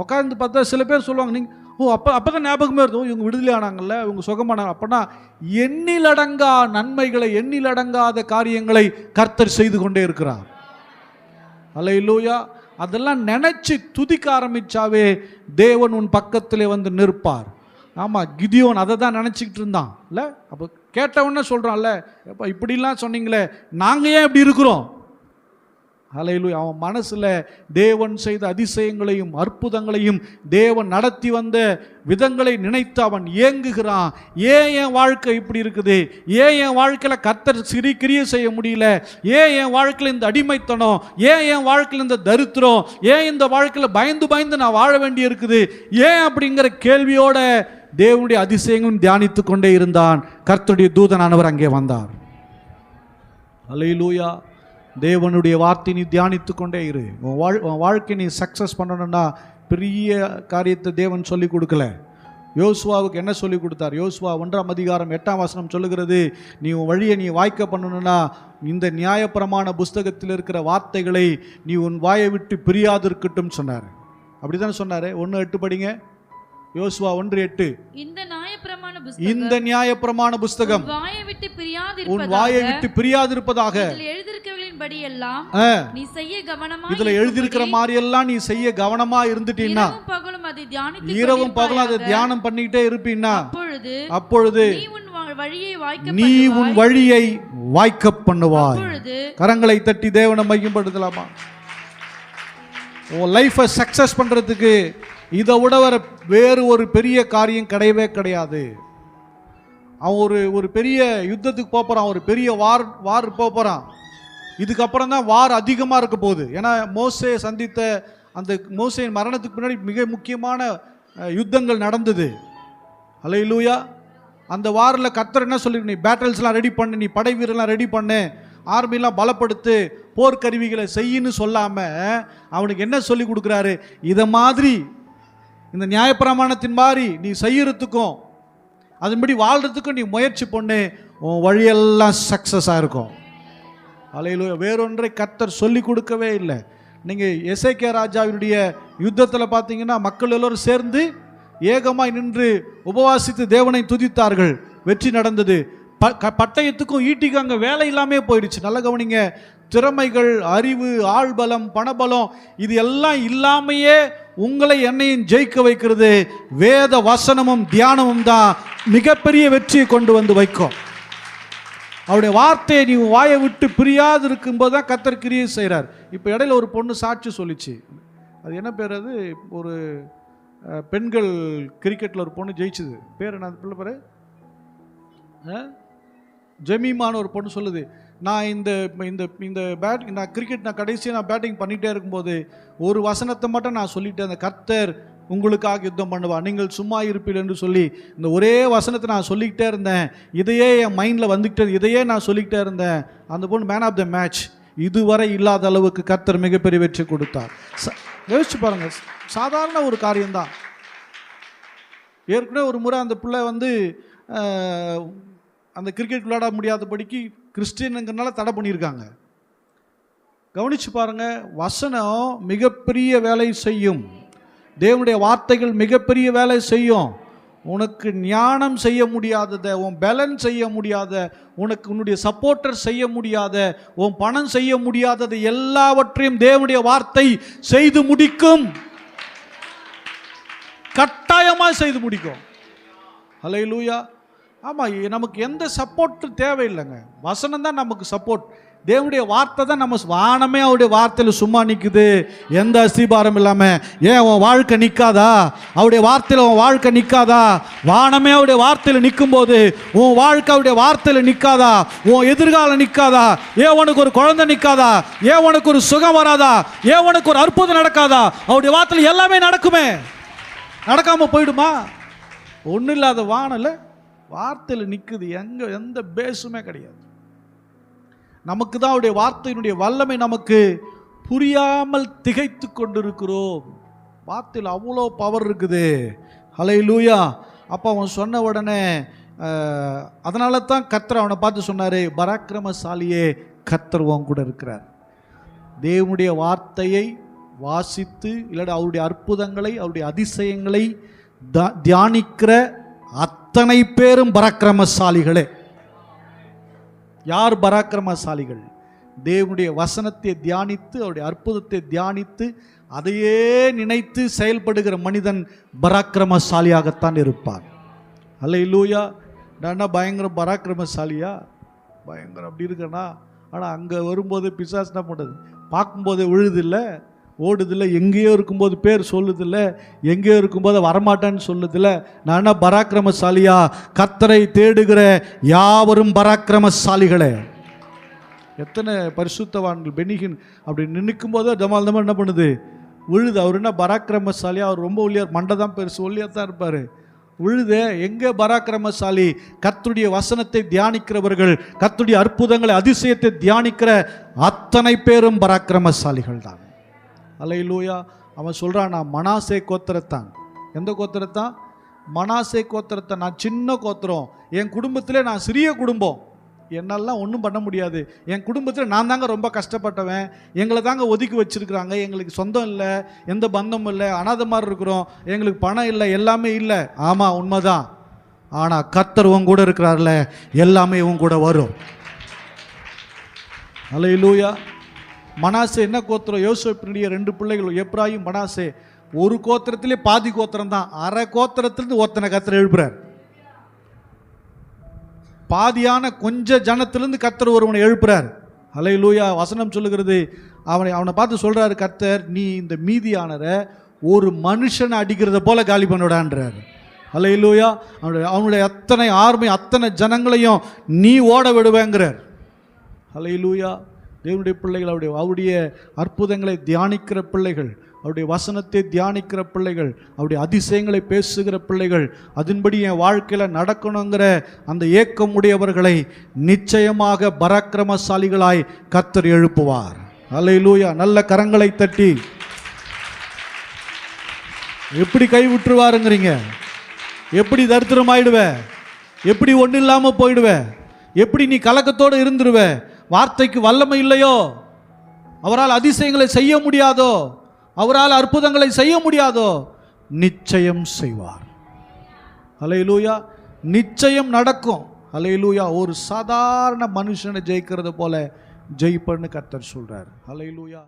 உட்காந்து பார்த்தா சில பேர் சொல்லுவாங்க, நீங்கள் அப்போ தான் ஞாபகமே இருக்கும், இவங்க விடுதலை ஆனாங்கல்ல, இவங்க சுகமானாங்க. அப்போனா எண்ணிலடங்கா நன்மைகளை, எண்ணிலடங்காத காரியங்களை கர்த்தர் செய்து கொண்டே இருக்கிறார். அல்லேலூயா. அதெல்லாம் நினச்சி துதிக்க ஆரம்பித்தாவே தேவன் உன் பக்கத்திலே வந்து நிற்பார். ஆமாம், கிதியோன் அதை தான் நினச்சிக்கிட்டு இருந்தான் இல்லை. அப்போ கேட்டவொன்னே சொல்கிறான்ல, எப்போ இப்படிலாம் சொன்னீங்களே, நாங்கள் ஏன் இப்படி இருக்கிறோம்? அல்லேலூயா. அவன் மனசில் தேவன் செய்த அதிசயங்களையும் அற்புதங்களையும் தேவன் நடத்தி வந்த விதங்களை நினைத்து அவன் ஏங்குகிறான். ஏன் என் வாழ்க்கை இப்படி இருக்குது? ஏன் என் வாழ்க்கையில் கர்த்தர் கிரியை செய்ய முடியல? ஏன் என் வாழ்க்கையில் இந்த அடிமைத்தனம்? ஏன் என் வாழ்க்கையில் இந்த தரித்திரம்? ஏன் இந்த வாழ்க்கையில் பயந்து நான் வாழ வேண்டி இருக்குது? ஏன் அப்படிங்கிற கேள்வியோட தேவனுடைய அதிசயங்களும் தியானித்து கொண்டே இருந்தான். கர்த்தருடைய தூதனானவர் அங்கே வந்தார். அல்லேலூயா. தேவனுடைய வார்த்தை நீ தியானித்து கொண்டே இரு. உன் வாழ்க்கை நீ சக்ஸஸ் பண்ணணும்னா பெரிய காரியத்தை தேவன் சொல்லி கொடுக்கல. யோசுவாவுக்கு என்ன சொல்லி கொடுத்தார்? யோசுவா 1:8 சொல்லுகிறது, நீ உன் வழியை நீ வாய்க்க பண்ணணும்னா இந்த நியாயப்பிரமாண புஸ்தகத்தில் இருக்கிற வார்த்தைகளை நீ உன் வாயை விட்டு பிரியாதிருக்கட்டும் சொன்னார். அப்படி தானே சொன்னார்? 1:8 படிங்க. யோசுவா 1:8. இந்த நியாயப்பிரமாண புஸ்தகம் உன் வாயை விட்டு பிரியாதிருப்பதாக. இதுல எழுதியிருக்கிற மாதிரி எல்லாம் நீ செய்ய கவனமா இருந்துட்டீன்னா, இரவும் பகலும் அதை தியானம் பண்ணிட்டே இருப்பீன்னா, அப்பொழுது நீ உன் வழியை வாய்க்க பண்ணுவாய். கரங்களை தட்டி தேவனை மையப்படுத்தலாமா? உன் லைஃபை சக்சஸ் பண்றதுக்கு இதை விட வேறு ஒரு பெரிய காரியம் கிடையவே கிடையாது. அவன் ஒரு பெரிய யுத்தத்துக்கு போகிறான், ஒரு பெரிய வார் போகிறான். இதுக்கப்புறம் தான் வார் அதிகமாக இருக்க போகுது. ஏன்னா மோசே சந்தித்த அந்த மோசேயின் மரணத்துக்கு பின்னாடி மிக முக்கியமான யுத்தங்கள் நடந்தது. அல்லேலூயா. அந்த வாரில் கர்த்தர் என்ன சொல்லி, நீ பேட்டல்ஸ்லாம் ரெடி பண்ணு, நீ படை வீரர்லாம் ரெடி பண்ணு, ஆர்மிலாம் பலப்படுத்து, போர்க்கருவிகளை செய்யின்னு சொல்லாமல் அவனுக்கு என்ன சொல்லி கொடுக்குறாரு? இதை மாதிரி இந்த நியாயப்பிரமாணத்தின் மாதிரி நீ செய்யறதுக்கும் அதன்படி வாழ்றதுக்கும் நீ முயற்சி பண்ணு, உன் வழியெல்லாம் சக்ஸஸாக இருக்கும். அல்லேலூயா. வேறொன்றை கர்த்தர் சொல்லி கொடுக்கவே இல்லை. நீங்கள் எசேக்கியா ராஜாவினுடைய யுத்தத்தில் பார்த்தீங்கன்னா மக்கள் எல்லோரும் சேர்ந்து ஏகமாய் நின்று உபவாசித்து தேவனை துதித்தார்கள். வெற்றி நடந்தது. பட்டயத்துக்கும் ஈட்டிக்கும் அங்கே வேலை இல்லாமல் போயிடுச்சு. நல்ல கவனிங்க. திறமைகள், அறிவு, ஆள்பலம், பணபலம் இது எல்லாம் இல்லாமையே உங்களை என்னையும் ஜெயிக்க வைக்கிறது வேத வசனமும் தியானமும் தான் மிகப்பெரிய வெற்றியை கொண்டு வந்து வைக்கும். அவருடைய வார்த்தையை நீ வாயை விட்டு பிரியாது இருக்கும்போது தான் கர்த்தர் கிரியை செய்கிறார். இப்போ இடையில ஒரு பொண்ணு சாட்சி சொல்லிச்சு. அது என்ன பேர்? அது ஒரு பெண்கள் கிரிக்கெட்டில் ஒரு பொண்ணு ஜெயிச்சுது. பேர் என்ன பிள்ளை பேர்? ஜெமீமான ஒரு பொண்ணு சொல்லுது, நான் நான் கிரிக்கெட் கடைசியாக நான் பேட்டிங் பண்ணிகிட்டே இருக்கும்போது ஒரு வசனத்தை மட்டும் நான் சொல்லிட்டேன், அந்த கர்த்தர் உங்களுக்காக யுத்தம் பண்ணுவா, நீங்கள் சும்மா இருப்பீர்கள் என்று சொல்லி இந்த ஒரே வசனத்தை நான் சொல்லிக்கிட்டே இருந்தேன். இதையே என் மைண்டில் வந்துக்கிட்டே, இதையே நான் சொல்லிக்கிட்டே இருந்தேன். அந்த பொண்ணு மேன் ஆஃப் த மேட்ச். இதுவரை இல்லாத அளவுக்கு கர்த்தர் மிகப்பெரிய வெற்றி கொடுத்தார். யோசிச்சு பாருங்க, சாதாரண ஒரு காரியம்தான். ஏற்கனவே ஒரு முறை அந்த பிள்ளை அந்த கிரிக்கெட் விளையாட முடியாதபடிக்கு கிறிஸ்டியனுங்கிறனால தடை பண்ணியிருக்காங்க. கவனிச்சு பாருங்க, வசனம் மிகப்பெரிய வேலை செய்யும். தேவனுடைய வார்த்தைகள் மிகப்பெரிய வேலை செய்யும். உனக்கு ஞானம் செய்ய முடியாதத, உன் பலன் செய்ய முடியாத, உனக்கு உன்னுடைய சப்போர்ட்டர் செய்ய முடியாத, உன் பணம் செய்ய முடியாதது எல்லாவற்றையும் தேவனுடைய வார்த்தை செய்து முடிக்கும். கட்டாயமாக செய்து முடிக்கும். அல்லேலூயா. ஆமாம், நமக்கு எந்த சப்போர்ட்டும் தேவையில்லைங்க. வசனம் தான் நமக்கு சப்போர்ட். தேவனுடைய வார்த்தை தான் நம்ம வானமே அவருடைய வார்த்தையில் சும்மா நிற்குது, எந்த அஸ்திபாரம் இல்லாமல். ஏன் உன் வாழ்க்கை நிற்காதா? அவருடைய வார்த்தையில் உன் வாழ்க்கை நிற்காதா? வானமே அவருடைய வார்த்தையில் நிற்கும் போது உன் வாழ்க்கை அவருடைய வார்த்தையில் நிற்காதா? உன் எதிர்காலம் நிற்காதா? ஏன் உனக்கு ஒரு குழந்தை நிற்காதா? ஏன் உனக்கு ஒரு சுகம் வராதா? ஏன் உனக்கு ஒரு அற்புதம் நடக்காதா? அவருடைய வார்த்தையில் எல்லாமே நடக்குமே. நடக்காமல் போயிடுமா? ஒன்றும் இல்லாத வானல வார்த்தையில் நிற்குது, எந்த பேஸுமே கிடையாது. நமக்கு தான் அவருடைய வார்த்தையினுடைய வல்லமை நமக்கு புரியாமல் திகைத்து கொண்டிருக்கிறோம். வார்த்தையில் அவ்வளோ பவர் இருக்குது. ஹல்லேலூயா. அப்போ அவன் சொன்ன உடனே அதனால தான் கர்த்தர் அவனை பார்த்து சொன்னார், பராக்கிரமசாலியே, கர்த்தர் உன் கூட இருக்கிறார். தேவனுடைய வார்த்தையை வாசித்து இல்லாட்டி அவருடைய அற்புதங்களை அவருடைய அதிசயங்களை தியானிக்கிற அத்தனை பேரும் பராக்கிரமசாலிகளே. யார் பராக்கிரமசாலிகள்? தேவனுடைய வசனத்தை தியானித்து அவருடைய அற்புதத்தை தியானித்து அதையே நினைத்து செயல்படுகிற மனிதன் பராக்கிரமசாலியாகத்தான் இருப்பார். அல்லேலூயா. நான் பயங்கர பராக்கிரமசாலியா? பயங்கரம் அப்படி இருக்கேனா? ஆனால் அங்கே வரும்போது பிசாசு என்ன பண்ணுறது? பார்க்கும்போது விழுதில்லை, ஓடுதில்லை, எங்கேயோ இருக்கும்போது பேர் சொல்லுதில்லை, எங்கேயோ இருக்கும்போது வரமாட்டேன்னு சொல்லுதில்லை. நான் பராக்கிரமசாலியா? கர்த்தரை தேடுகிற யாவரும் பராக்கிரமசாலிகளே. எத்தனை பரிசுத்தவான்கள் பெனிகின் அப்படி நிற்கும் போது தமால் தமால் என்ன பண்ணுது? விழுது. அவர் என்ன பராக்கிரமசாலியா? அவர் ரொம்ப ஒல்லியார், மண்டை தான் பெருசு, ஒல்லியாக தான் இருப்பார். விழுதே. எங்கே பராக்கிரமசாலி? கர்த்தருடைய வசனத்தை தியானிக்கிறவர்கள், கர்த்தருடைய அற்புதங்களை அதிசயத்தை தியானிக்கிற அத்தனை பேரும் பராக்கிரமசாலிகள் தான். அல்லேலூயா. அவன் சொல்கிறான், நான் மனாசே கோத்திரத்தான். எந்த கோத்திரத்தான்? மனாசே கோத்திரத்தை. நான் சின்ன கோத்திரம், என் குடும்பத்திலே நான் சிறிய குடும்பம், என்னாலாம் ஒன்றும் பண்ண முடியாது. என் குடும்பத்தில் நான் தாங்க ரொம்ப கஷ்டப்பட்டவன், எங்களை தாங்க ஒதுக்கி வச்சுருக்குறாங்க, எங்களுக்கு சொந்தம் இல்லை, எந்த பந்தமும் இல்லை, அனாதை மாதிரி இருக்கிறோம், எங்களுக்கு பணம் இல்லை, எல்லாமே இல்லை. ஆமாம், உண்மைதான். ஆனால் கர்த்தர் உன் கூட இருக்கிறார்ல, எல்லாமே உன் கூட வரும். அல்லேலூயா. மனாசே என்ன கோத்திரம்? யோசேப்பினுடைய 2 பிள்ளைகள் எப்ராயிம் மனாசே. ஒரு கோத்திரத்திலே பாதி கோத்திரம் தான், அரை கோத்திரத்திலிருந்து ஒருத்தனை கர்த்தர் எழுப்புறார். பாதியான கொஞ்ச ஜனத்திலிருந்து கர்த்தர் ஒருவனை எழுப்புறார். அல்லேலூயா. வசனம் சொல்லுகிறது, அவனை பார்த்து சொல்றாரு கர்த்தர், நீ இந்த மீதியானரை ஒரு மனுஷனை அடிக்கிறத போல காலி பண்ணிவிடான்றார். அல்லேலூயா. அவனுடைய அத்தனை ஆர்மை, அத்தனை ஜனங்களையும் நீ ஓட விடுவேங்கிறார். அல்லேலூயா. தேவனுடைய பிள்ளைகள், அவருடைய அற்புதங்களை தியானிக்கிற பிள்ளைகள், அவருடைய வசனத்தை தியானிக்கிற பிள்ளைகள், அவருடைய அதிசயங்களை பேசுகிற பிள்ளைகள், அதன்படி என் வாழ்க்கையில் நடக்கணுங்கிற அந்த ஏக்கம் உடையவர்களை நிச்சயமாக பராக்கிரமசாலிகளாய் கர்த்தர் எழுப்புவார். அல்லேலூயா. நல்ல கரங்களை தட்டி. எப்படி கை விட்டுருவாருங்கிறீங்க? எப்படி தரித்திரமாயிடுவ? எப்படி ஒன்றும் இல்லாமல் போயிடுவ? எப்படி நீ கலக்கத்தோடு இருந்துருவ? வார்த்தைக்கு வல்லமை இல்லையோ? அவரால் அதிசயங்களை செய்ய முடியாதோ? அவரால் அற்புதங்களை செய்ய முடியாதோ? நிச்சயம் செய்வார். அல்லேலூயா. நிச்சயம் நடக்கும். அல்லேலூயா. ஒரு சாதாரண மனுஷனை ஜெயிக்கிறது போல ஜெயிப்பன்னு கர்த்தர் சொல்றார். அல்லேலூயா.